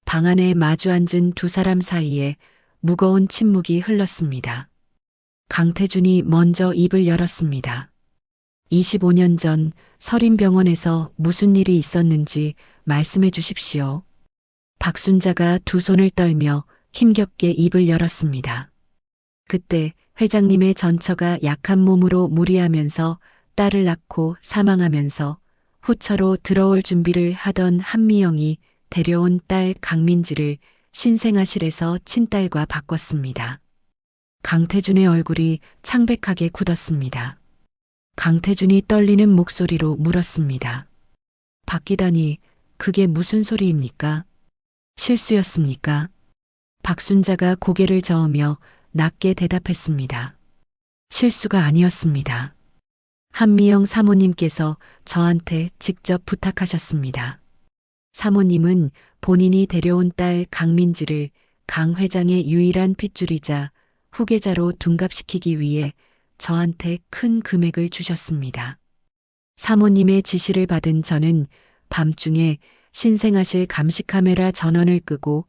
방 안에 마주 앉은 두 사람 사이에 무거운 침묵이 흘렀습니다. 강태준이 먼저 입을 열었습니다. 25년 전 서림병원에서 무슨 일이 있었는지 말씀해 주십시오. 박순자가 두 손을 떨며 힘겹게 입을 열었습니다. 그때 회장님의 전처가 약한 몸으로 무리하면서 딸을 낳고 사망하면서 후처로 들어올 준비를 하던 한미영이 데려온 딸 강민지를 신생아실에서 친딸과 바꿨습니다. 강태준의 얼굴이 창백하게 굳었습니다. 강태준이 떨리는 목소리로 물었습니다. 바뀌다니 그게 무슨 소리입니까? 실수였습니까? 박순자가 고개를 저으며 낮게 대답했습니다. 실수가 아니었습니다. 한미영 사모님께서 저한테 직접 부탁하셨습니다. 사모님은 본인이 데려온 딸 강민지를 강 회장의 유일한 핏줄이자 후계자로 둔갑시키기 위해 저한테 큰 금액을 주셨습니다. 사모님의 지시를 받은 저는 밤중에 신생아실 감시카메라 전원을 끄고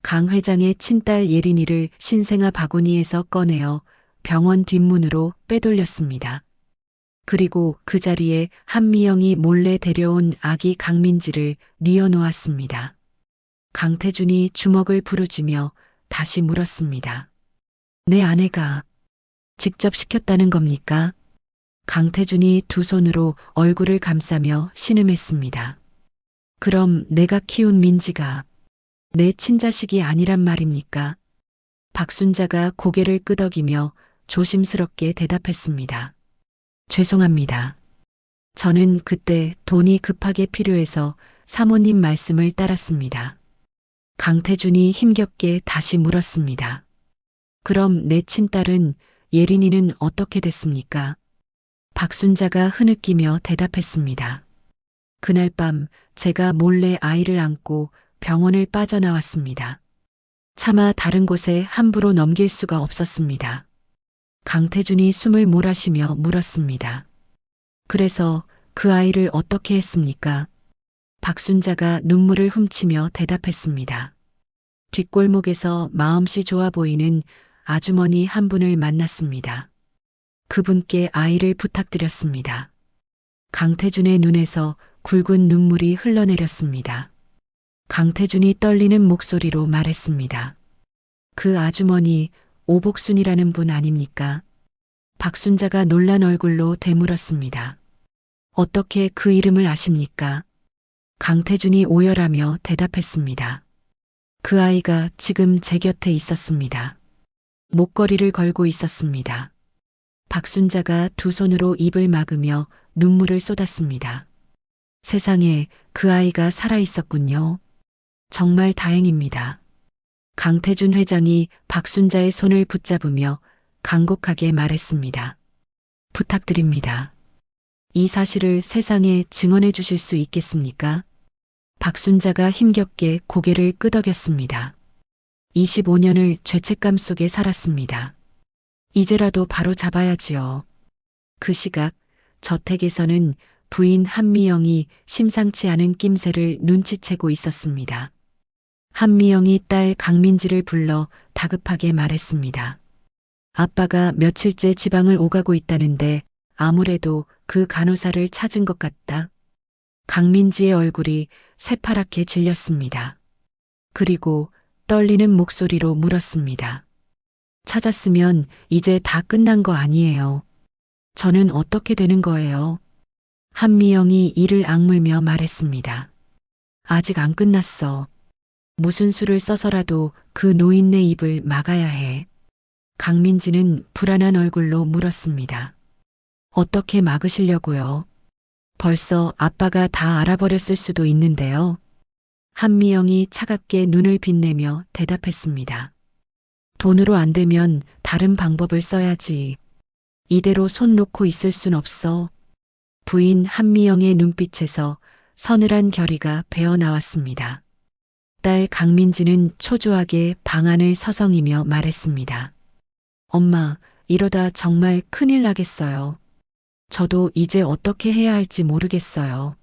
강 회장의 친딸 예린이를 신생아 바구니에서 꺼내어 병원 뒷문으로 빼돌렸습니다. 그리고 그 자리에 한미영이 몰래 데려온 아기 강민지를 뉘어놓았습니다. 강태준이 주먹을 부르짖며 다시 물었습니다. 내 아내가 직접 시켰다는 겁니까? 강태준이 두 손으로 얼굴을 감싸며 신음했습니다. 그럼 내가 키운 민지가 내 친자식이 아니란 말입니까? 박순자가 고개를 끄덕이며 조심스럽게 대답했습니다. 죄송합니다. 저는 그때 돈이 급하게 필요해서 사모님 말씀을 따랐습니다. 강태준이 힘겹게 다시 물었습니다. 그럼 내 친딸은 예린이는 어떻게 됐습니까? 박순자가 흐느끼며 대답했습니다. 그날 밤 제가 몰래 아이를 안고 병원을 빠져나왔습니다. 차마 다른 곳에 함부로 넘길 수가 없었습니다. 강태준이 숨을 몰아쉬며 물었습니다. 그래서 그 아이를 어떻게 했습니까? 박순자가 눈물을 훔치며 대답했습니다. 뒷골목에서 마음씨 좋아 보이는 아주머니 한 분을 만났습니다. 그분께 아이를 부탁드렸습니다. 강태준의 눈에서 굵은 눈물이 흘러내렸습니다. 강태준이 떨리는 목소리로 말했습니다. 그 아주머니 오복순이라는 분 아닙니까? 박순자가 놀란 얼굴로 되물었습니다. 어떻게 그 이름을 아십니까? 강태준이 오열하며 대답했습니다. 그 아이가 지금 제 곁에 있었습니다. 목걸이를 걸고 있었습니다. 박순자가 두 손으로 입을 막으며 눈물을 쏟았습니다. 세상에 그 아이가 살아있었군요. 정말 다행입니다. 강태준 회장이 박순자의 손을 붙잡으며 간곡하게 말했습니다. 부탁드립니다. 이 사실을 세상에 증언해 주실 수 있겠습니까? 박순자가 힘겹게 고개를 끄덕였습니다. 25년을 죄책감 속에 살았습니다. 이제라도 바로 잡아야지요. 그 시각 저택에서는 부인 한미영이 심상치 않은 낌새를 눈치채고 있었습니다. 한미영이 딸 강민지를 불러 다급하게 말했습니다. 아빠가 며칠째 지방을 오가고 있다는데 아무래도 그 간호사를 찾은 것 같다. 강민지의 얼굴이 새파랗게 질렸습니다. 그리고 떨리는 목소리로 물었습니다. 찾았으면 이제 다 끝난 거 아니에요. 저는 어떻게 되는 거예요? 한미영이 이를 악물며 말했습니다. 아직 안 끝났어. 무슨 수를 써서라도 그 노인네 입을 막아야 해. 강민지는 불안한 얼굴로 물었습니다. 어떻게 막으시려고요? 벌써 아빠가 다 알아버렸을 수도 있는데요. 한미영이 차갑게 눈을 빛내며 대답했습니다. 돈으로 안 되면 다른 방법을 써야지. 이대로 손 놓고 있을 순 없어. 부인 한미영의 눈빛에서 서늘한 결의가 배어나왔습니다. 딸 강민지는 초조하게 방안을 서성이며 말했습니다. 엄마, 이러다 정말 큰일 나겠어요. 저도 이제 어떻게 해야 할지 모르겠어요.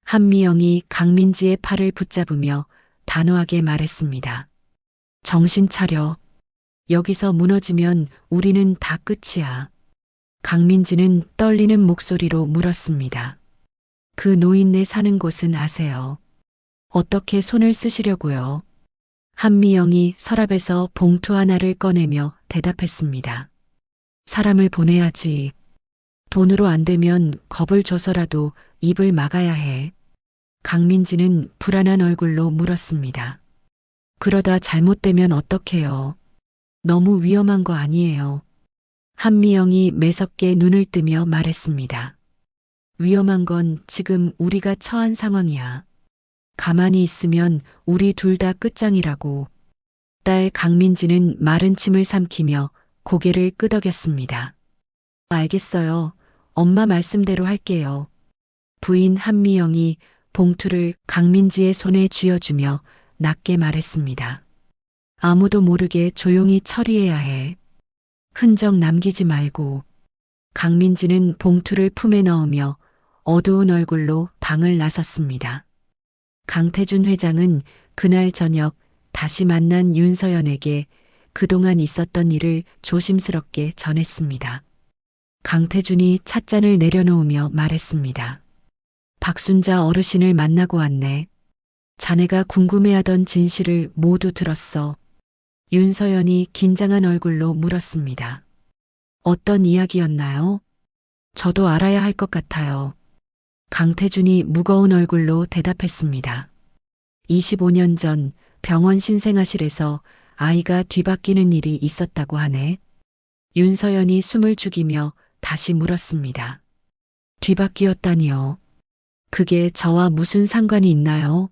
한미영이 강민지의 팔을 붙잡으며 단호하게 말했습니다. 정신 차려. 여기서 무너지면 우리는 다 끝이야. 강민지는 떨리는 목소리로 물었습니다. 그 노인네 사는 곳은 아세요? 어떻게 손을 쓰시려고요? 한미영이 서랍에서 봉투 하나를 꺼내며 대답했습니다. 사람을 보내야지. 돈으로 안 되면 겁을 줘서라도 입을 막아야 해. 강민지는 불안한 얼굴로 물었습니다. 그러다 잘못되면 어떡해요? 너무 위험한 거 아니에요. 한미영이 매섭게 눈을 뜨며 말했습니다. 위험한 건 지금 우리가 처한 상황이야. 가만히 있으면 우리 둘 다 끝장이라고. 딸 강민지는 마른 침을 삼키며 고개를 끄덕였습니다. 알겠어요. 엄마 말씀대로 할게요. 부인 한미영이 봉투를 강민지의 손에 쥐어주며 낮게 말했습니다. 아무도 모르게 조용히 처리해야 해. 흔적 남기지 말고. 강민지는 봉투를 품에 넣으며 어두운 얼굴로 방을 나섰습니다. 강태준 회장은 그날 저녁 다시 만난 윤서연에게 그동안 있었던 일을 조심스럽게 전했습니다. 강태준이 찻잔을 내려놓으며 말했습니다. 박순자 어르신을 만나고 왔네. 자네가 궁금해하던 진실을 모두 들었어. 윤서연이 긴장한 얼굴로 물었습니다. 어떤 이야기였나요? 저도 알아야 할 것 같아요. 강태준이 무거운 얼굴로 대답했습니다. 25년 전 병원 신생아실에서 아이가 뒤바뀌는 일이 있었다고 하네. 윤서연이 숨을 죽이며 다시 물었습니다. 뒤바뀌었다니요. 그게 저와 무슨 상관이 있나요?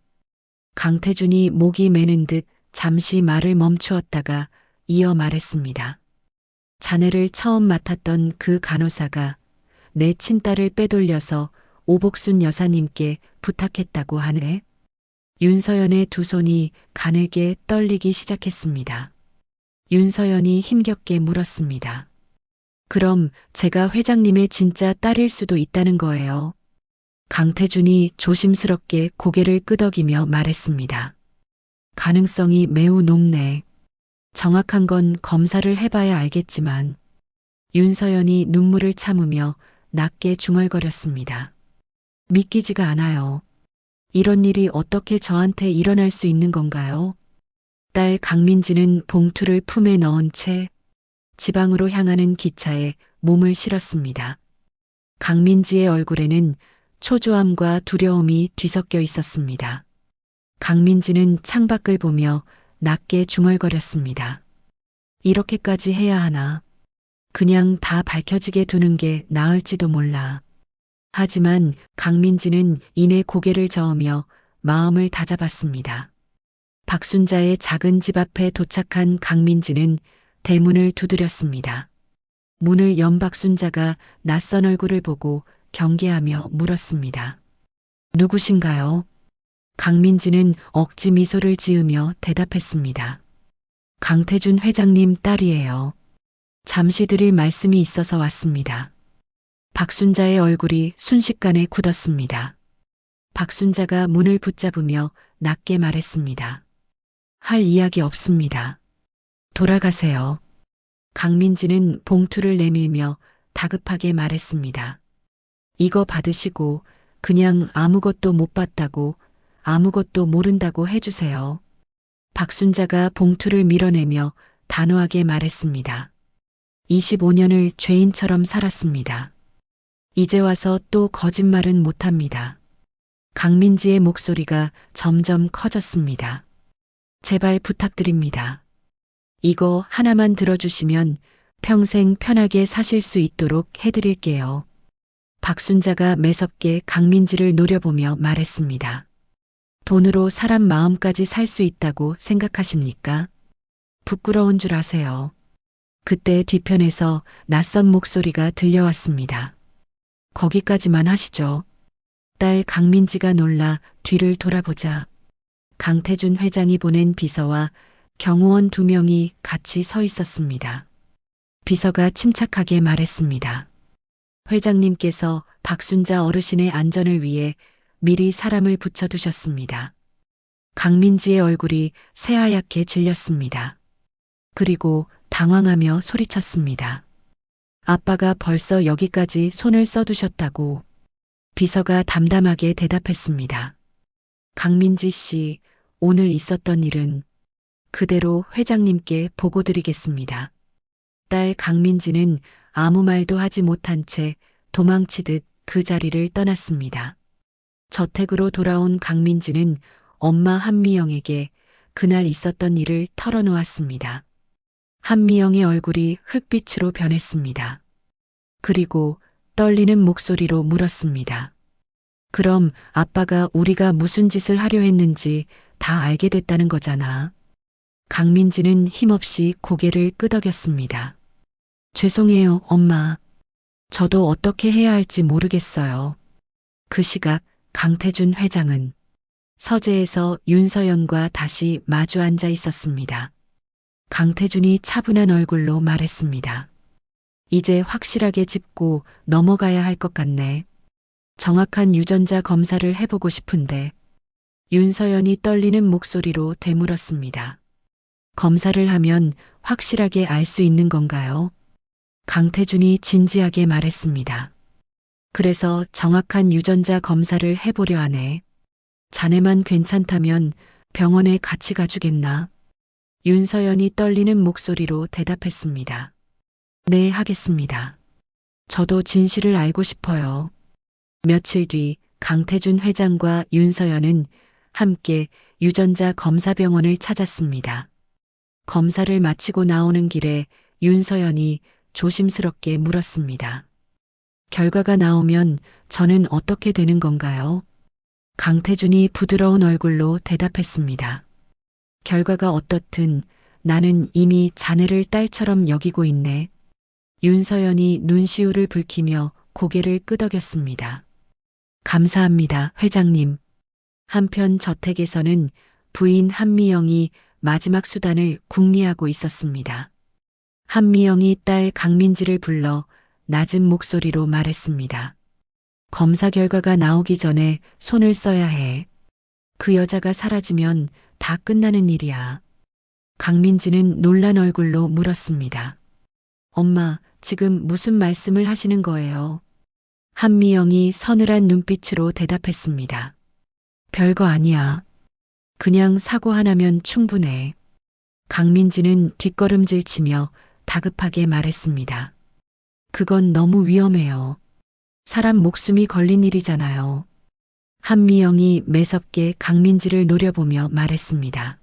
강태준이 목이 메는 듯 잠시 말을 멈추었다가 이어 말했습니다. 자네를 처음 맡았던 그 간호사가 내 친딸을 빼돌려서 오복순 여사님께 부탁했다고 하네. 윤서연의 두 손이 가늘게 떨리기 시작했습니다. 윤서연이 힘겹게 물었습니다. 그럼 제가 회장님의 진짜 딸일 수도 있다는 거예요. 강태준이 조심스럽게 고개를 끄덕이며 말했습니다. 가능성이 매우 높네. 정확한 건 검사를 해봐야 알겠지만. 윤서연이 눈물을 참으며 낮게 중얼거렸습니다. 믿기지가 않아요. 이런 일이 어떻게 저한테 일어날 수 있는 건가요? 딸 강민지는 봉투를 품에 넣은 채 지방으로 향하는 기차에 몸을 실었습니다. 강민지의 얼굴에는 초조함과 두려움이 뒤섞여 있었습니다. 강민지는 창밖을 보며 낮게 중얼거렸습니다. 이렇게까지 해야 하나? 그냥 다 밝혀지게 두는 게 나을지도 몰라. 하지만 강민지는 이내 고개를 저으며 마음을 다잡았습니다. 박순자의 작은 집 앞에 도착한 강민지는 대문을 두드렸습니다. 문을 연 박순자가 낯선 얼굴을 보고 경계하며 물었습니다. 누구신가요? 강민지는 억지 미소를 지으며 대답했습니다. 강태준 회장님 딸이에요. 잠시 드릴 말씀이 있어서 왔습니다. 박순자의 얼굴이 순식간에 굳었습니다. 박순자가 문을 붙잡으며 낮게 말했습니다. 할 이야기 없습니다. 돌아가세요. 강민지는 봉투를 내밀며 다급하게 말했습니다. 이거 받으시고 그냥 아무것도 못 봤다고 아무것도 모른다고 해주세요. 박순자가 봉투를 밀어내며 단호하게 말했습니다. 25년을 죄인처럼 살았습니다. 이제 와서 또 거짓말은 못합니다. 강민지의 목소리가 점점 커졌습니다. 제발 부탁드립니다. 이거 하나만 들어주시면 평생 편하게 사실 수 있도록 해드릴게요. 박순자가 매섭게 강민지를 노려보며 말했습니다. 돈으로 사람 마음까지 살 수 있다고 생각하십니까? 부끄러운 줄 아세요. 그때 뒤편에서 낯선 목소리가 들려왔습니다. 거기까지만 하시죠. 딸 강민지가 놀라 뒤를 돌아보자 강태준 회장이 보낸 비서와 경호원 2명이 같이 서 있었습니다. 비서가 침착하게 말했습니다. 회장님께서 박순자 어르신의 안전을 위해 미리 사람을 붙여두셨습니다. 강민지의 얼굴이 새하얗게 질렸습니다. 그리고 당황하며 소리쳤습니다. 아빠가 벌써 여기까지 손을 써두셨다고. 비서가 담담하게 대답했습니다. 강민지 씨, 오늘 있었던 일은 그대로 회장님께 보고드리겠습니다. 딸 강민지는 아무 말도 하지 못한 채 도망치듯 그 자리를 떠났습니다. 저택으로 돌아온 강민지는 엄마 한미영에게 그날 있었던 일을 털어놓았습니다. 한미영의 얼굴이 흙빛으로 변했습니다. 그리고 떨리는 목소리로 물었습니다. 그럼 아빠가 우리가 무슨 짓을 하려 했는지 다 알게 됐다는 거잖아. 강민지는 힘없이 고개를 끄덕였습니다. 죄송해요, 엄마. 저도 어떻게 해야 할지 모르겠어요. 그 시각 강태준 회장은 서재에서 윤서연과 다시 마주 앉아 있었습니다. 강태준이 차분한 얼굴로 말했습니다. 이제 확실하게 짚고 넘어가야 할 것 같네. 정확한 유전자 검사를 해보고 싶은데 윤서연이 떨리는 목소리로 되물었습니다. 검사를 하면 확실하게 알 수 있는 건가요? 강태준이 진지하게 말했습니다. 그래서 정확한 유전자 검사를 해보려 하네. 자네만 괜찮다면 병원에 같이 가주겠나? 윤서연이 떨리는 목소리로 대답했습니다. 네, 하겠습니다. 저도 진실을 알고 싶어요. 며칠 뒤 강태준 회장과 윤서연은 함께 유전자 검사병원을 찾았습니다. 검사를 마치고 나오는 길에 윤서연이 조심스럽게 물었습니다. 결과가 나오면 저는 어떻게 되는 건가요? 강태준이 부드러운 얼굴로 대답했습니다. 결과가 어떻든 나는 이미 자네를 딸처럼 여기고 있네. 윤서연이 눈시울을 붉히며 고개를 끄덕였습니다. 감사합니다, 회장님. 한편 저택에서는 부인 한미영이 마지막 수단을 궁리하고 있었습니다. 한미영이 딸 강민지를 불러 낮은 목소리로 말했습니다. 검사 결과가 나오기 전에 손을 써야 해. 그 여자가 사라지면 다 끝나는 일이야. 강민지는 놀란 얼굴로 물었습니다. 엄마, 지금 무슨 말씀을 하시는 거예요? 한미영이 서늘한 눈빛으로 대답했습니다. 별거 아니야. 그냥 사고 하나면 충분해. 강민지는 뒷걸음질 치며 다급하게 말했습니다. 그건 너무 위험해요. 사람 목숨이 걸린 일이잖아요. 한미영이 매섭게 강민지를 노려보며 말했습니다.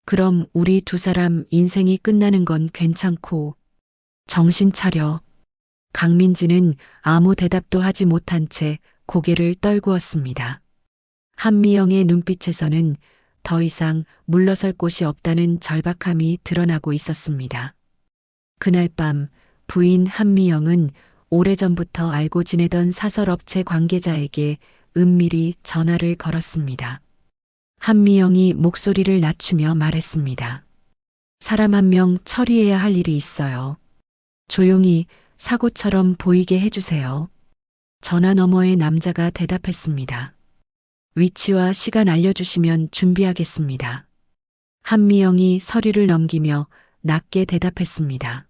그럼 우리 두 사람 인생이 끝나는 건 괜찮고 정신 차려. 강민지는 아무 대답도 하지 못한 채 고개를 떨구었습니다. 한미영의 눈빛에서는 더 이상 물러설 곳이 없다는 절박함이 드러나고 있었습니다. 그날 밤 부인 한미영은 오래전부터 알고 지내던 사설업체 관계자에게 은밀히 전화를 걸었습니다. 한미영이 목소리를 낮추며 말했습니다. 사람 한 명 처리해야 할 일이 있어요. 조용히 사고처럼 보이게 해주세요. 전화 너머의 남자가 대답했습니다. 위치와 시간 알려주시면 준비하겠습니다. 한미영이 서류를 넘기며 낮게 대답했습니다.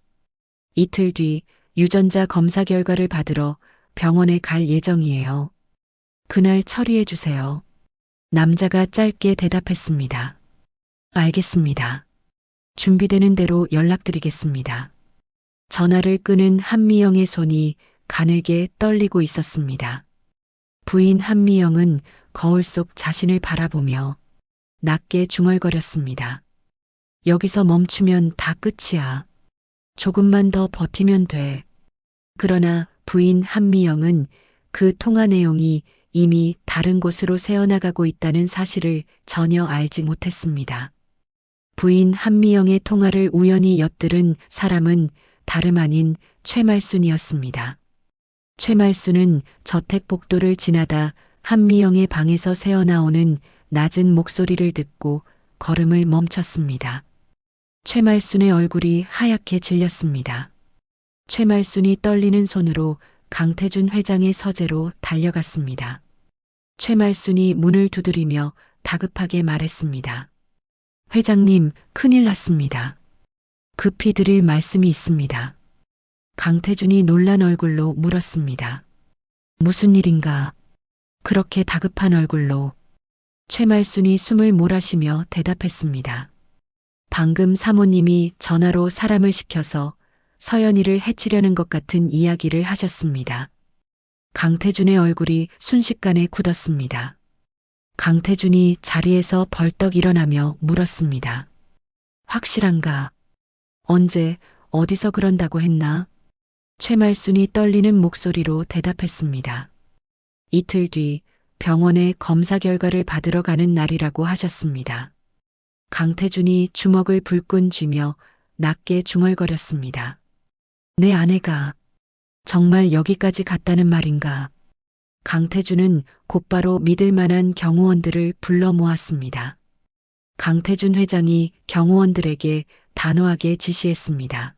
이틀 뒤 유전자 검사 결과를 받으러 병원에 갈 예정이에요. 그날 처리해 주세요. 남자가 짧게 대답했습니다. 알겠습니다. 준비되는 대로 연락드리겠습니다. 전화를 끄는 한미영의 손이 가늘게 떨리고 있었습니다. 부인 한미영은 거울 속 자신을 바라보며 낮게 중얼거렸습니다. 여기서 멈추면 다 끝이야. 조금만 더 버티면 돼. 그러나 부인 한미영은 그 통화 내용이 이미 다른 곳으로 새어나가고 있다는 사실을 전혀 알지 못했습니다. 부인 한미영의 통화를 우연히 엿들은 사람은 다름 아닌 최말순이었습니다. 최말순은 저택 복도를 지나다 한미영의 방에서 새어나오는 낮은 목소리를 듣고 걸음을 멈췄습니다. 최말순의 얼굴이 하얗게 질렸습니다. 최말순이 떨리는 손으로 강태준 회장의 서재로 달려갔습니다. 최말순이 문을 두드리며 다급하게 말했습니다. 회장님, 큰일 났습니다. 급히 드릴 말씀이 있습니다. 강태준이 놀란 얼굴로 물었습니다. 무슨 일인가? 그렇게 다급한 얼굴로 최말순이 숨을 몰아쉬며 대답했습니다. 방금 사모님이 전화로 사람을 시켜서 서연이를 해치려는 것 같은 이야기를 하셨습니다. 강태준의 얼굴이 순식간에 굳었습니다. 강태준이 자리에서 벌떡 일어나며 물었습니다. 확실한가? 언제, 어디서 그런다고 했나? 최말순이 떨리는 목소리로 대답했습니다. 이틀 뒤 병원에 검사 결과를 받으러 가는 날이라고 하셨습니다. 강태준이 주먹을 불끈 쥐며 낮게 중얼거렸습니다. 내 아내가 정말 여기까지 갔다는 말인가? 강태준은 곧바로 믿을 만한 경호원들을 불러 모았습니다. 강태준 회장이 경호원들에게 단호하게 지시했습니다.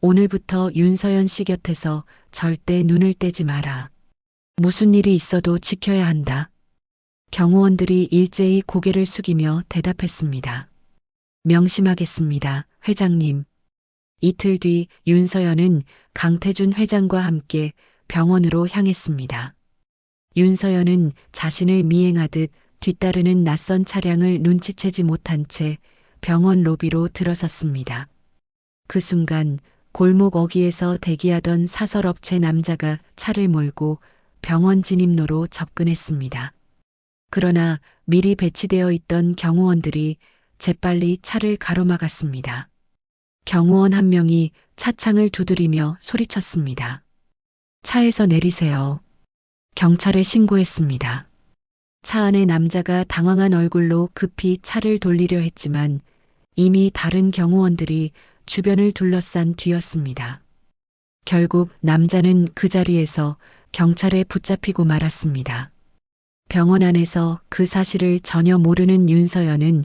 오늘부터 윤서연 씨 곁에서 절대 눈을 떼지 마라. 무슨 일이 있어도 지켜야 한다. 경호원들이 일제히 고개를 숙이며 대답했습니다. 명심하겠습니다, 회장님. 이틀 뒤 윤서연은 강태준 회장과 함께 병원으로 향했습니다. 윤서연은 자신을 미행하듯 뒤따르는 낯선 차량을 눈치채지 못한 채 병원 로비로 들어섰습니다. 그 순간 골목 어귀에서 대기하던 사설업체 남자가 차를 몰고 병원 진입로로 접근했습니다. 그러나 미리 배치되어 있던 경호원들이 재빨리 차를 가로막았습니다. 경호원 한 명이 차창을 두드리며 소리쳤습니다. 차에서 내리세요. 경찰에 신고했습니다. 차 안의 남자가 당황한 얼굴로 급히 차를 돌리려 했지만 이미 다른 경호원들이 주변을 둘러싼 뒤였습니다. 결국 남자는 그 자리에서 경찰에 붙잡히고 말았습니다. 병원 안에서 그 사실을 전혀 모르는 윤서연은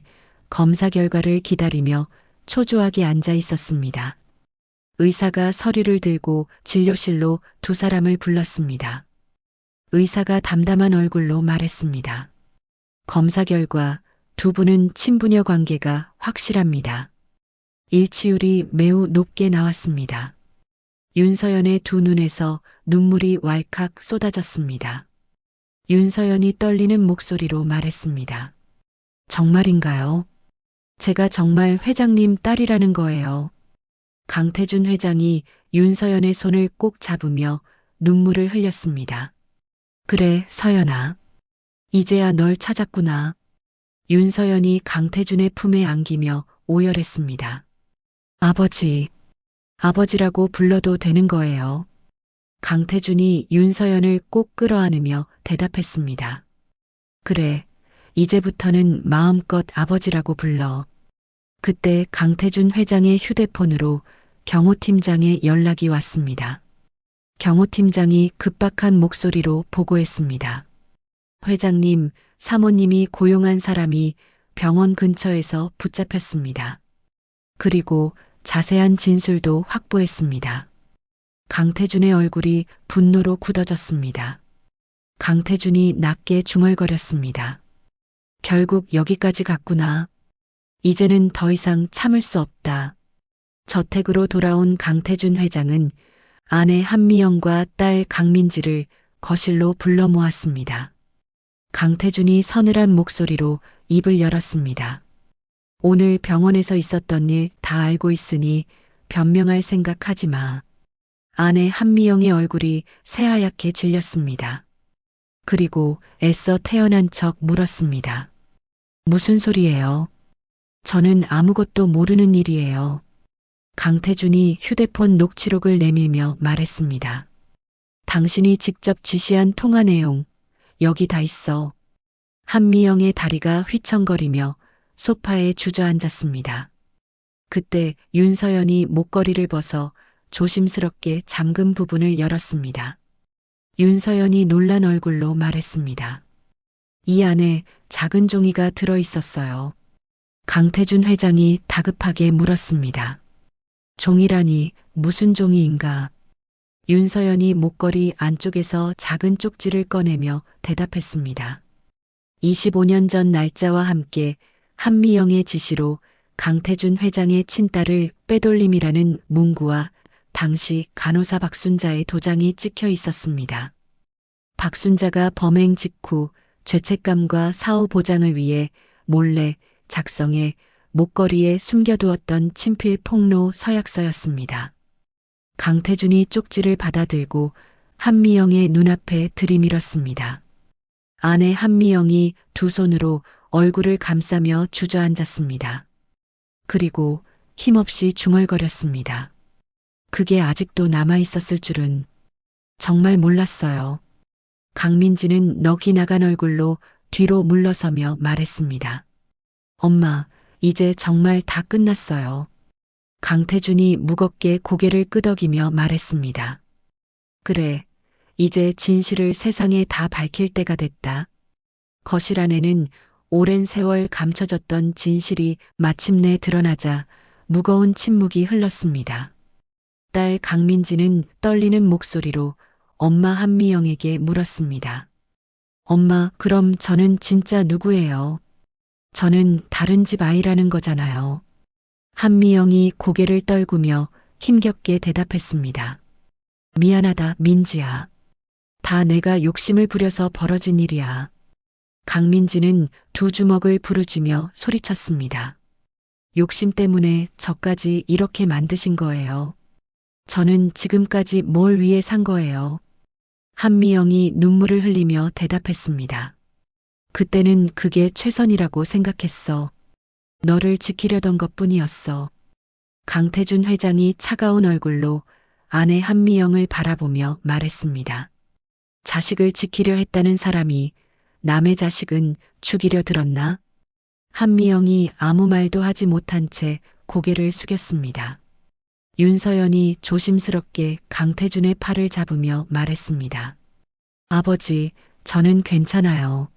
검사 결과를 기다리며 초조하게 앉아 있었습니다. 의사가 서류를 들고 진료실로 두 사람을 불렀습니다. 의사가 담담한 얼굴로 말했습니다. 검사 결과 두 분은 친부녀 관계가 확실합니다. 일치율이 매우 높게 나왔습니다. 윤서연의 두 눈에서 눈물이 왈칵 쏟아졌습니다. 윤서연이 떨리는 목소리로 말했습니다. 정말인가요? 제가 정말 회장님 딸이라는 거예요. 강태준 회장이 윤서연의 손을 꼭 잡으며 눈물을 흘렸습니다. 그래, 서연아. 이제야 널 찾았구나. 윤서연이 강태준의 품에 안기며 오열했습니다. 아버지, 아버지라고 불러도 되는 거예요. 강태준이 윤서연을 꼭 끌어안으며 대답했습니다. 그래, 이제부터는 마음껏 아버지라고 불러. 그때 강태준 회장의 휴대폰으로 경호팀장의 연락이 왔습니다. 경호팀장이 급박한 목소리로 보고했습니다. 회장님, 사모님이 고용한 사람이 병원 근처에서 붙잡혔습니다. 그리고 자세한 진술도 확보했습니다. 강태준의 얼굴이 분노로 굳어졌습니다. 강태준이 낮게 중얼거렸습니다. 결국 여기까지 갔구나. 이제는 더 이상 참을 수 없다. 저택으로 돌아온 강태준 회장은 아내 한미영과 딸 강민지를 거실로 불러 모았습니다. 강태준이 서늘한 목소리로 입을 열었습니다. 오늘 병원에서 있었던 일 다 알고 있으니 변명할 생각하지 마. 아내 한미영의 얼굴이 새하얗게 질렸습니다. 그리고 애써 태어난 척 물었습니다. 무슨 소리예요? 저는 아무것도 모르는 일이에요. 강태준이 휴대폰 녹취록을 내밀며 말했습니다. 당신이 직접 지시한 통화 내용, 여기 다 있어. 한미영의 다리가 휘청거리며 소파에 주저앉았습니다. 그때 윤서연이 목걸이를 벗어 조심스럽게 잠금 부분을 열었습니다. 윤서연이 놀란 얼굴로 말했습니다. 이 안에 작은 종이가 들어 있었어요. 강태준 회장이 다급하게 물었습니다. 종이라니 무슨 종이인가? 윤서연이 목걸이 안쪽에서 작은 쪽지를 꺼내며 대답했습니다. 25년 전 날짜와 함께 한미영의 지시로 강태준 회장의 친딸을 빼돌림이라는 문구와 당시 간호사 박순자의 도장이 찍혀 있었습니다. 박순자가 범행 직후 죄책감과 사후 보장을 위해 몰래 작성해 목걸이에 숨겨두었던 친필 폭로 서약서였습니다. 강태준이 쪽지를 받아들고 한미영의 눈앞에 들이밀었습니다. 아내 한미영이 두 손으로 얼굴을 감싸며 주저앉았습니다. 그리고 힘없이 중얼거렸습니다. 그게 아직도 남아있었을 줄은 정말 몰랐어요. 강민지는 넋이 나간 얼굴로 뒤로 물러서며 말했습니다. 엄마, 이제 정말 다 끝났어요. 강태준이 무겁게 고개를 끄덕이며 말했습니다. 그래, 이제 진실을 세상에 다 밝힐 때가 됐다. 거실 안에는 오랜 세월 감춰졌던 진실이 마침내 드러나자 무거운 침묵이 흘렀습니다. 딸 강민지는 떨리는 목소리로 엄마 한미영에게 물었습니다. 엄마, 그럼 저는 진짜 누구예요? 저는 다른 집 아이라는 거잖아요. 한미영이 고개를 떨구며 힘겹게 대답했습니다. 미안하다, 민지야. 다 내가 욕심을 부려서 벌어진 일이야. 강민지는 두 주먹을 부르짖며 소리쳤습니다. 욕심 때문에 저까지 이렇게 만드신 거예요. 저는 지금까지 뭘 위해 산 거예요. 한미영이 눈물을 흘리며 대답했습니다. 그때는 그게 최선이라고 생각했어. 너를 지키려던 것뿐이었어. 강태준 회장이 차가운 얼굴로 아내 한미영을 바라보며 말했습니다. 자식을 지키려 했다는 사람이 남의 자식은 죽이려 들었나? 한미영이 아무 말도 하지 못한 채 고개를 숙였습니다. 윤서연이 조심스럽게 강태준의 팔을 잡으며 말했습니다. 아버지, 저는 괜찮아요.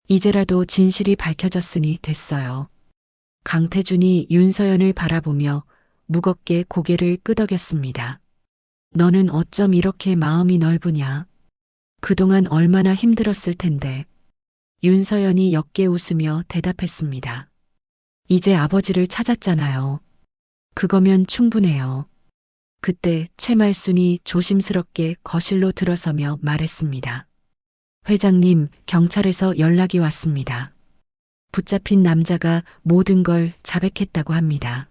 이제라도 진실이 밝혀졌으니 됐어요. 강태준이 윤서연을 바라보며 무겁게 고개를 끄덕였습니다. 너는 어쩜 이렇게 마음이 넓으냐? 그동안 얼마나 힘들었을 텐데. 윤서연이 옅게 웃으며 대답했습니다. 이제 아버지를 찾았잖아요. 그거면 충분해요. 그때 최말순이 조심스럽게 거실로 들어서며 말했습니다. 회장님, 경찰에서 연락이 왔습니다. 붙잡힌 남자가 모든 걸 자백했다고 합니다.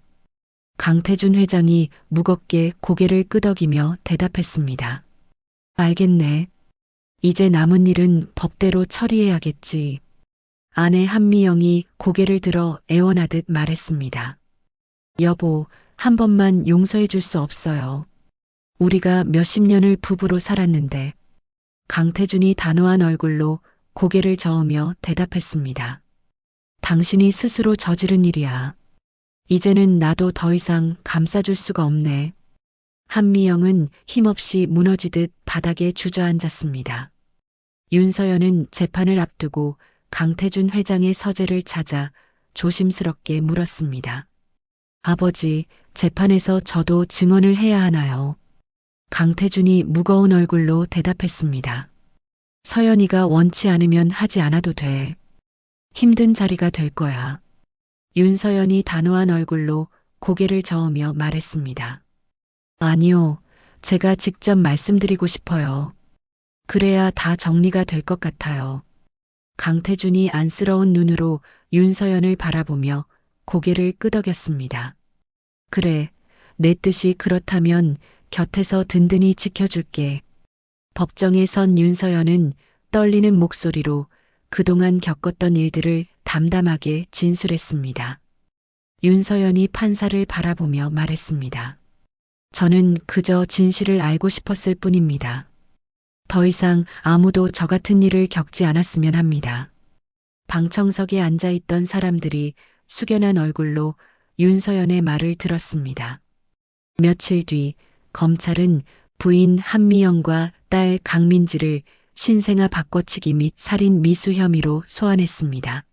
강태준 회장이 무겁게 고개를 끄덕이며 대답했습니다. 알겠네. 이제 남은 일은 법대로 처리해야겠지. 아내 한미영이 고개를 들어 애원하듯 말했습니다. 여보, 한 번만 용서해 줄 수 없어요. 우리가 몇십 년을 부부로 살았는데. 강태준이 단호한 얼굴로 고개를 저으며 대답했습니다. 당신이 스스로 저지른 일이야. 이제는 나도 더 이상 감싸줄 수가 없네. 한미영은 힘없이 무너지듯 바닥에 주저앉았습니다. 윤서연은 재판을 앞두고 강태준 회장의 서재를 찾아 조심스럽게 물었습니다. 아버지, 재판에서 저도 증언을 해야 하나요? 강태준이 무거운 얼굴로 대답했습니다. 서연이가 원치 않으면 하지 않아도 돼. 힘든 자리가 될 거야. 윤서연이 단호한 얼굴로 고개를 저으며 말했습니다. 아니요, 제가 직접 말씀드리고 싶어요. 그래야 다 정리가 될 것 같아요. 강태준이 안쓰러운 눈으로 윤서연을 바라보며 고개를 끄덕였습니다. 그래, 내 뜻이 그렇다면 곁에서 든든히 지켜줄게. 법정에 선 윤서연은 떨리는 목소리로 그동안 겪었던 일들을 담담하게 진술했습니다. 윤서연이 판사를 바라보며 말했습니다. 저는 그저 진실을 알고 싶었을 뿐입니다. 더 이상 아무도 저 같은 일을 겪지 않았으면 합니다. 방청석에 앉아있던 사람들이 숙연한 얼굴로 윤서연의 말을 들었습니다. 며칠 뒤 검찰은 부인 한미영과 딸 강민지를 신생아 바꿔치기 및 살인 미수 혐의로 소환했습니다.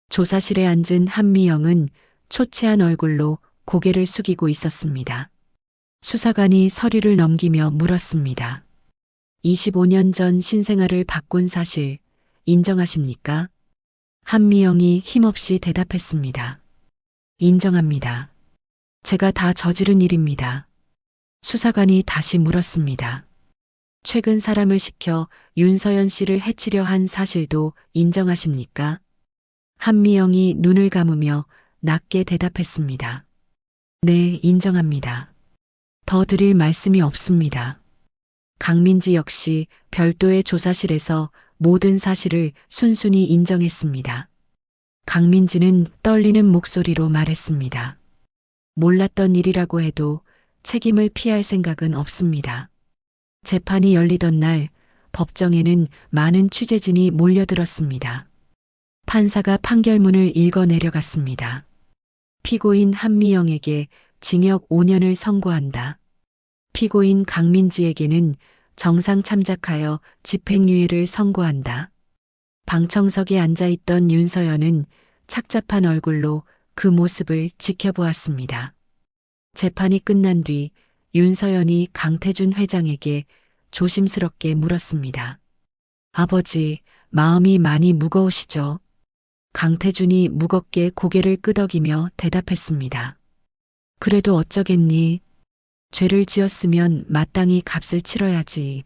조사실에 앉은 한미영은 초췌한 얼굴로 고개를 숙이고 있었습니다. 수사관이 서류를 넘기며 물었습니다. 25년 전 신생아를 바꾼 사실 인정하십니까? 한미영이 힘없이 대답했습니다. 인정합니다. 제가 다 저지른 일입니다. 수사관이 다시 물었습니다. 최근 사람을 시켜 윤서연 씨를 해치려 한 사실도 인정하십니까? 한미영이 눈을 감으며 낮게 대답했습니다. 네, 인정합니다. 더 드릴 말씀이 없습니다. 강민지 역시 별도의 조사실에서 모든 사실을 순순히 인정했습니다. 강민지는 떨리는 목소리로 말했습니다. 몰랐던 일이라고 해도 책임을 피할 생각은 없습니다. 재판이 열리던 날 법정에는 많은 취재진이 몰려들었습니다. 판사가 판결문을 읽어 내려갔습니다. 피고인 한미영에게 징역 5년을 선고한다. 피고인 강민지에게는 정상 참작하여 집행유예를 선고한다. 방청석에 앉아있던 윤서연은 착잡한 얼굴로 그 모습을 지켜보았습니다. 재판이 끝난 뒤 윤서연이 강태준 회장에게 조심스럽게 물었습니다. 아버지, 마음이 많이 무거우시죠? 강태준이 무겁게 고개를 끄덕이며 대답했습니다. 그래도 어쩌겠니? 죄를 지었으면 마땅히 값을 치러야지.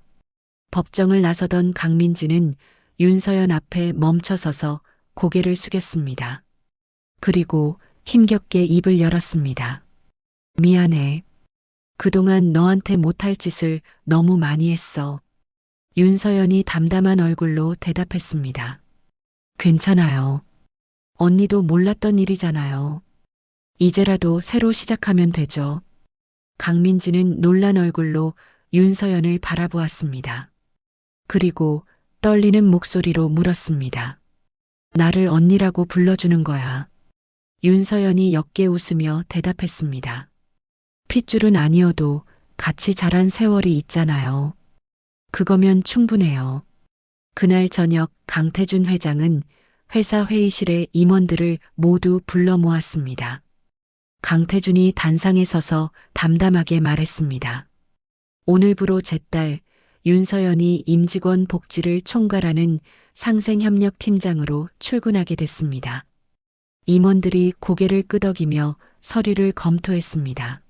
법정을 나서던 강민지는 윤서연 앞에 멈춰서서 고개를 숙였습니다. 그리고 힘겹게 입을 열었습니다. 미안해. 그동안 너한테 못할 짓을 너무 많이 했어. 윤서연이 담담한 얼굴로 대답했습니다. 괜찮아요. 언니도 몰랐던 일이잖아요. 이제라도 새로 시작하면 되죠. 강민지는 놀란 얼굴로 윤서연을 바라보았습니다. 그리고 떨리는 목소리로 물었습니다. 나를 언니라고 불러주는 거야. 윤서연이 옅게 웃으며 대답했습니다. 핏줄은 아니어도 같이 자란 세월이 있잖아요. 그거면 충분해요. 그날 저녁 강태준 회장은 회사 회의실에 임원들을 모두 불러 모았습니다. 강태준이 단상에 서서 담담하게 말했습니다. 오늘부로 제 딸 윤서연이 임직원 복지를 총괄하는 상생협력팀장으로 출근하게 됐습니다. 임원들이 고개를 끄덕이며 서류를 검토했습니다.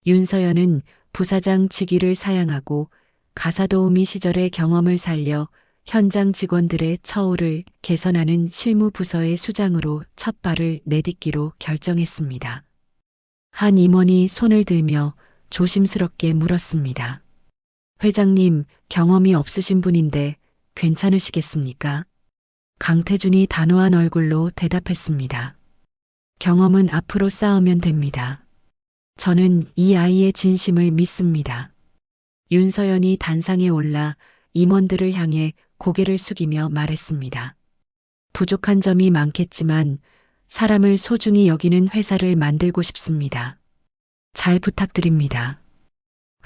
윤서연은 부사장 직위를 사양하고 가사도우미 시절의 경험을 살려 현장 직원들의 처우를 개선하는 실무부서의 수장으로 첫 발을 내딛기로 결정했습니다. 한 임원이 손을 들며 조심스럽게 물었습니다. 회장님, 경험이 없으신 분인데 괜찮으시겠습니까? 강태준이 단호한 얼굴로 대답했습니다. 경험은 앞으로 쌓으면 됩니다. 저는 이 아이의 진심을 믿습니다. 윤서연이 단상에 올라 임원들을 향해 고개를 숙이며 말했습니다. 부족한 점이 많겠지만 사람을 소중히 여기는 회사를 만들고 싶습니다. 잘 부탁드립니다.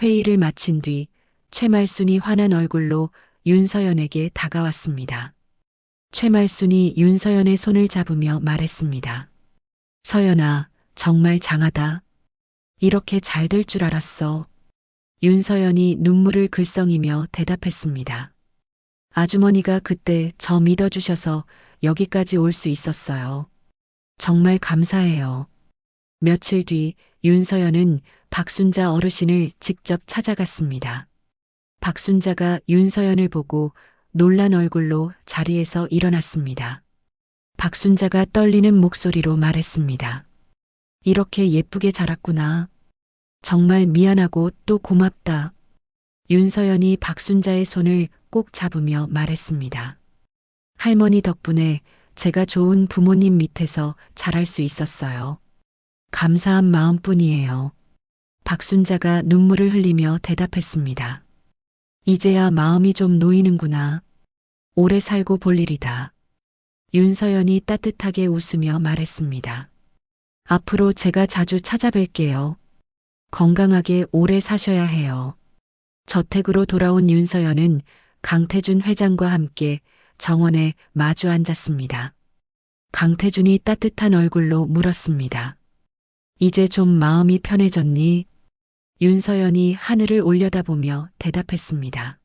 회의를 마친 뒤 최말순이 환한 얼굴로 윤서연에게 다가왔습니다. 최말순이 윤서연의 손을 잡으며 말했습니다. 서연아, 정말 장하다. 이렇게 잘 될 줄 알았어. 윤서연이 눈물을 글썽이며 대답했습니다. 아주머니가 그때 저 믿어주셔서 여기까지 올 수 있었어요. 정말 감사해요. 며칠 뒤 윤서연은 박순자 어르신을 직접 찾아갔습니다. 박순자가 윤서연을 보고 놀란 얼굴로 자리에서 일어났습니다. 박순자가 떨리는 목소리로 말했습니다. 이렇게 예쁘게 자랐구나. 정말 미안하고 또 고맙다. 윤서연이 박순자의 손을 꼭 잡으며 말했습니다. 할머니 덕분에 제가 좋은 부모님 밑에서 자랄 수 있었어요. 감사한 마음뿐이에요. 박순자가 눈물을 흘리며 대답했습니다. 이제야 마음이 좀 놓이는구나. 오래 살고 볼 일이다. 윤서연이 따뜻하게 웃으며 말했습니다. 앞으로 제가 자주 찾아뵐게요. 건강하게 오래 사셔야 해요. 저택으로 돌아온 윤서연은 강태준 회장과 함께 정원에 마주 앉았습니다. 강태준이 따뜻한 얼굴로 물었습니다. 이제 좀 마음이 편해졌니? 윤서연이 하늘을 올려다보며 대답했습니다.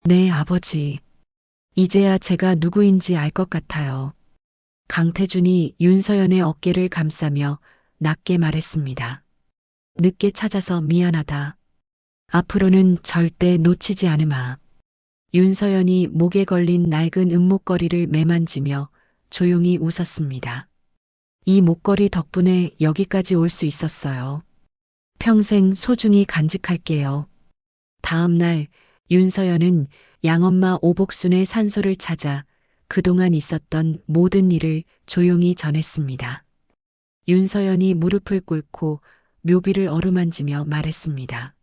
네, 아버지. 이제야 제가 누구인지 알 것 같아요. 강태준이 윤서연의 어깨를 감싸며 낮게 말했습니다. 늦게 찾아서 미안하다. 앞으로는 절대 놓치지 않으마. 윤서연이 목에 걸린 낡은 은목걸이를 매만지며 조용히 웃었습니다. 이 목걸이 덕분에 여기까지 올 수 있었어요. 평생 소중히 간직할게요. 다음 날 윤서연은 양엄마 오복순의 산소를 찾아 그동안 있었던 모든 일을 조용히 전했습니다. 윤서연이 무릎을 꿇고 묘비를 어루만지며 말했습니다.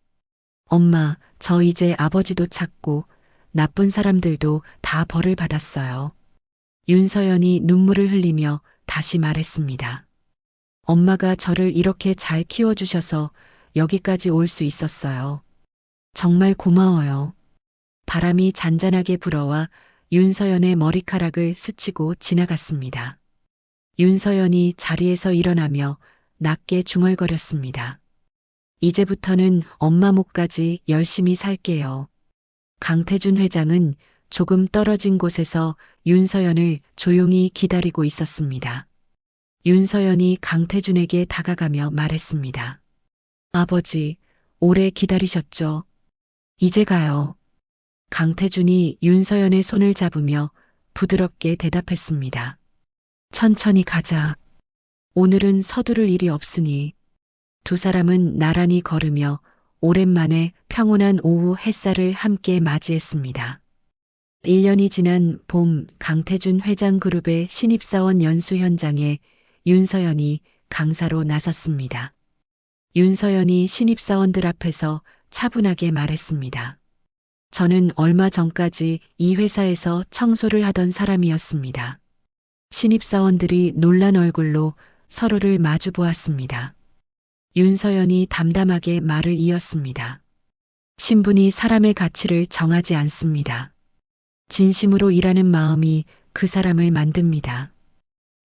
엄마, 저 이제 아버지도 찾고 나쁜 사람들도 다 벌을 받았어요. 윤서연이 눈물을 흘리며 다시 말했습니다. 엄마가 저를 이렇게 잘 키워주셔서 여기까지 올 수 있었어요. 정말 고마워요. 바람이 잔잔하게 불어와 윤서연의 머리카락을 스치고 지나갔습니다. 윤서연이 자리에서 일어나며 낮게 중얼거렸습니다. 이제부터는 엄마 목까지 열심히 살게요. 강태준 회장은 조금 떨어진 곳에서 윤서연을 조용히 기다리고 있었습니다. 윤서연이 강태준에게 다가가며 말했습니다. 아버지, 오래 기다리셨죠? 이제 가요. 강태준이 윤서연의 손을 잡으며 부드럽게 대답했습니다. 천천히 가자. 오늘은 서두를 일이 없으니. 두 사람은 나란히 걸으며 오랜만에 평온한 오후 햇살을 함께 맞이했습니다. 1년이 지난 봄 강태준 회장 그룹의 신입사원 연수 현장에 윤서연이 강사로 나섰습니다. 윤서연이 신입사원들 앞에서 차분하게 말했습니다. 저는 얼마 전까지 이 회사에서 청소를 하던 사람이었습니다. 신입사원들이 놀란 얼굴로 서로를 마주 보았습니다. 윤서연이 담담하게 말을 이었습니다. 신분이 사람의 가치를 정하지 않습니다. 진심으로 일하는 마음이 그 사람을 만듭니다.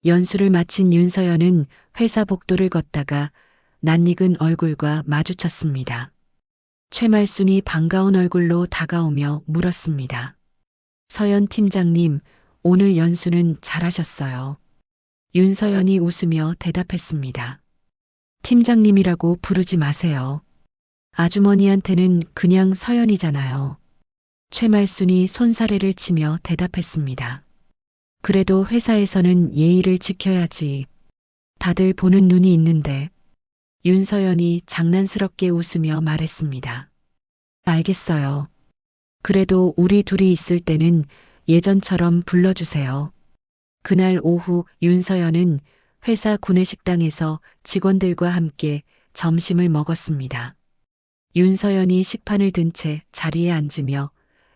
연수를 마친 윤서연은 회사 복도를 걷다가 낯익은 얼굴과 마주쳤습니다. 최말순이 반가운 얼굴로 다가오며 물었습니다. 서연 팀장님, 오늘 연수는 잘하셨어요. 윤서연이 웃으며 대답했습니다. 팀장님이라고 부르지 마세요. 아주머니한테는 그냥 서연이잖아요. 최말순이 손사래를 치며 대답했습니다. 그래도 회사에서는 예의를 지켜야지. 다들 보는 눈이 있는데. 윤서연이 장난스럽게 웃으며 말했습니다. 알겠어요. 그래도 우리 둘이 있을 때는 예전처럼 불러주세요. 그날 오후 윤서연은 회사 구내식당에서 직원들과 함께 점심을 먹었습니다. 윤서연이 식판을 든 채 자리에 앉으며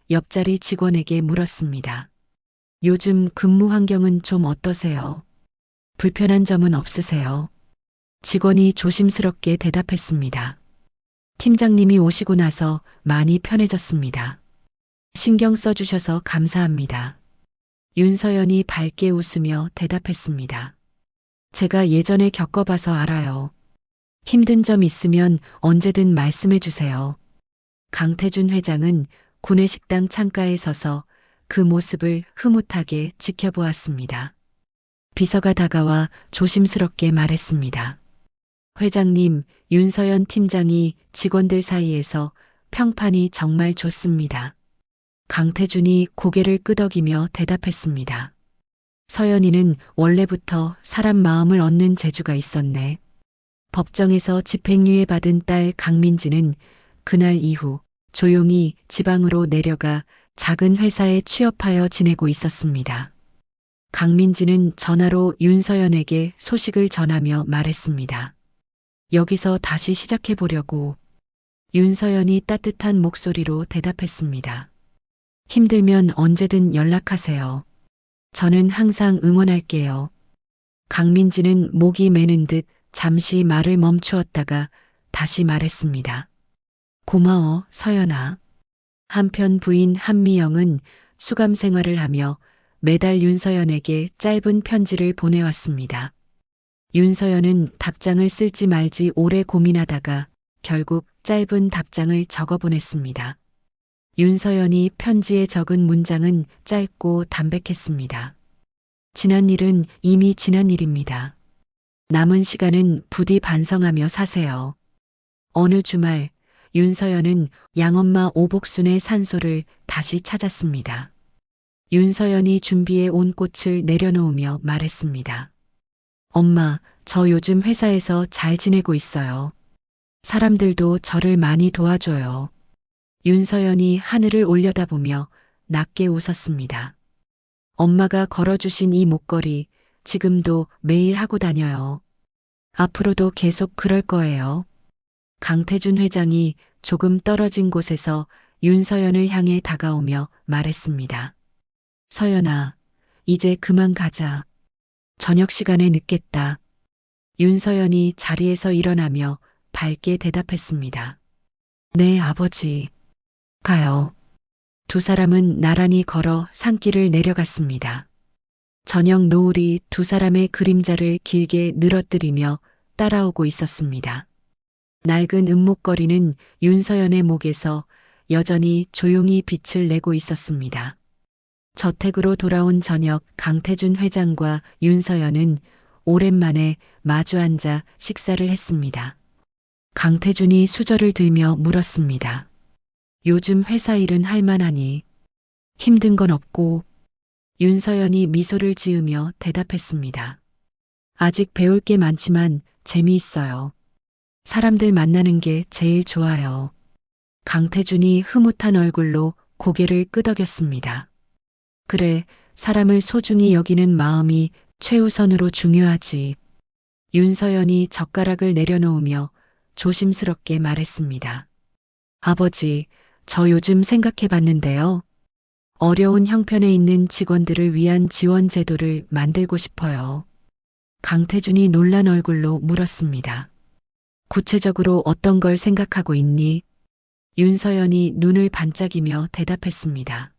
옆자리 직원에게 물었습니다. 요즘 근무 환경은 좀 어떠세요? 불편한 점은 없으세요? 직원이 조심스럽게 대답했습니다. 팀장님이 오시고 나서 많이 편해졌습니다. 신경 써주셔서 감사합니다. 윤서연이 밝게 웃으며 대답했습니다. 제가 예전에 겪어봐서 알아요. 힘든 점 있으면 언제든 말씀해 주세요. 강태준 회장은 구내식당 창가에 서서 그 모습을 흐뭇하게 지켜보았습니다. 비서가 다가와 조심스럽게 말했습니다. 회장님, 윤서연 팀장이 직원들 사이에서 평판이 정말 좋습니다. 강태준이 고개를 끄덕이며 대답했습니다. 서연이는 원래부터 사람 마음을 얻는 재주가 있었네. 법정에서 집행유예 받은 딸 강민지는 그날 이후 조용히 지방으로 내려가 작은 회사에 취업하여 지내고 있었습니다. 강민지는 전화로 윤서연에게 소식을 전하며 말했습니다. 여기서 다시 시작해 보려고. 윤서연이 따뜻한 목소리로 대답했습니다. 힘들면 언제든 연락하세요. 저는 항상 응원할게요. 강민지는 목이 메는 듯 잠시 말을 멈추었다가 다시 말했습니다. 고마워, 서연아. 한편 부인 한미영은 수감 생활을 하며 매달 윤서연에게 짧은 편지를 보내왔습니다. 윤서연은 답장을 쓸지 말지 오래 고민하다가 결국 짧은 답장을 적어 보냈습니다. 윤서연이 편지에 적은 문장은 짧고 담백했습니다. 지난 일은 이미 지난 일입니다. 남은 시간은 부디 반성하며 사세요. 어느 주말 윤서연은 양엄마 오복순의 산소를 다시 찾았습니다. 윤서연이 준비해 온 꽃을 내려놓으며 말했습니다. 엄마, 저 요즘 회사에서 잘 지내고 있어요. 사람들도 저를 많이 도와줘요. 윤서연이 하늘을 올려다보며 낮게 웃었습니다. 엄마가 걸어주신 이 목걸이 지금도 매일 하고 다녀요. 앞으로도 계속 그럴 거예요. 강태준 회장이 조금 떨어진 곳에서 윤서연을 향해 다가오며 말했습니다. 서연아, 이제 그만 가자. 저녁 시간에 늦겠다. 윤서연이 자리에서 일어나며 밝게 대답했습니다. 네, 아버지. 가요. 두 사람은 나란히 걸어 산길을 내려갔습니다. 저녁 노을이 두 사람의 그림자를 길게 늘어뜨리며 따라오고 있었습니다. 낡은 은목걸이는 윤서연의 목에서 여전히 조용히 빛을 내고 있었습니다. 저택으로 돌아온 저녁 강태준 회장과 윤서연은 오랜만에 마주 앉아 식사를 했습니다. 강태준이 수저를 들며 물었습니다. 요즘 회사 일은 할 만하니? 힘든 건 없고? 윤서연이 미소를 지으며 대답했습니다. 아직 배울 게 많지만 재미있어요. 사람들 만나는 게 제일 좋아요. 강태준이 흐뭇한 얼굴로 고개를 끄덕였습니다. 그래, 사람을 소중히 여기는 마음이 최우선으로 중요하지. 윤서연이 젓가락을 내려놓으며 조심스럽게 말했습니다. 아버지, 저 요즘 생각해 봤는데요. 어려운 형편에 있는 직원들을 위한 지원 제도를 만들고 싶어요. 강태준이 놀란 얼굴로 물었습니다. 구체적으로 어떤 걸 생각하고 있니? 윤서연이 눈을 반짝이며 대답했습니다.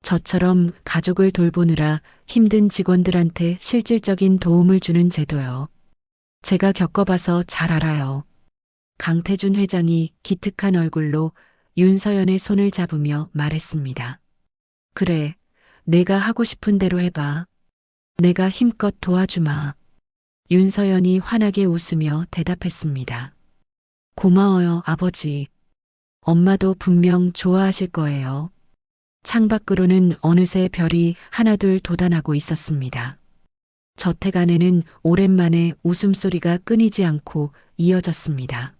저처럼 가족을 돌보느라 힘든 직원들한테 실질적인 도움을 주는 제도요. 제가 겪어봐서 잘 알아요. 강태준 회장이 기특한 얼굴로 윤서연의 손을 잡으며 말했습니다. 그래, 내가 하고 싶은 대로 해봐. 내가 힘껏 도와주마. 윤서연이 환하게 웃으며 대답했습니다. 고마워요, 아버지. 엄마도 분명 좋아하실 거예요. 창밖으로는 어느새 별이 하나둘 돋아나고 있었습니다. 저택 안에는 오랜만에 웃음소리가 끊이지 않고 이어졌습니다.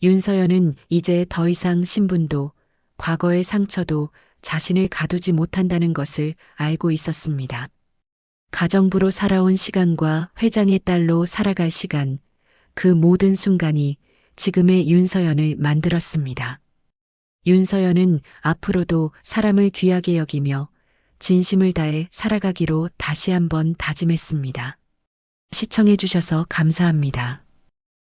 윤서연은 이제 더 이상 신분도 과거의 상처도 자신을 가두지 못한다는 것을 알고 있었습니다. 가정부로 살아온 시간과 회장의 딸로 살아갈 시간, 그 모든 순간이 지금의 윤서연을 만들었습니다. 윤서연은 앞으로도 사람을 귀하게 여기며 진심을 다해 살아가기로 다시 한번 다짐했습니다. 시청해 주셔서 감사합니다.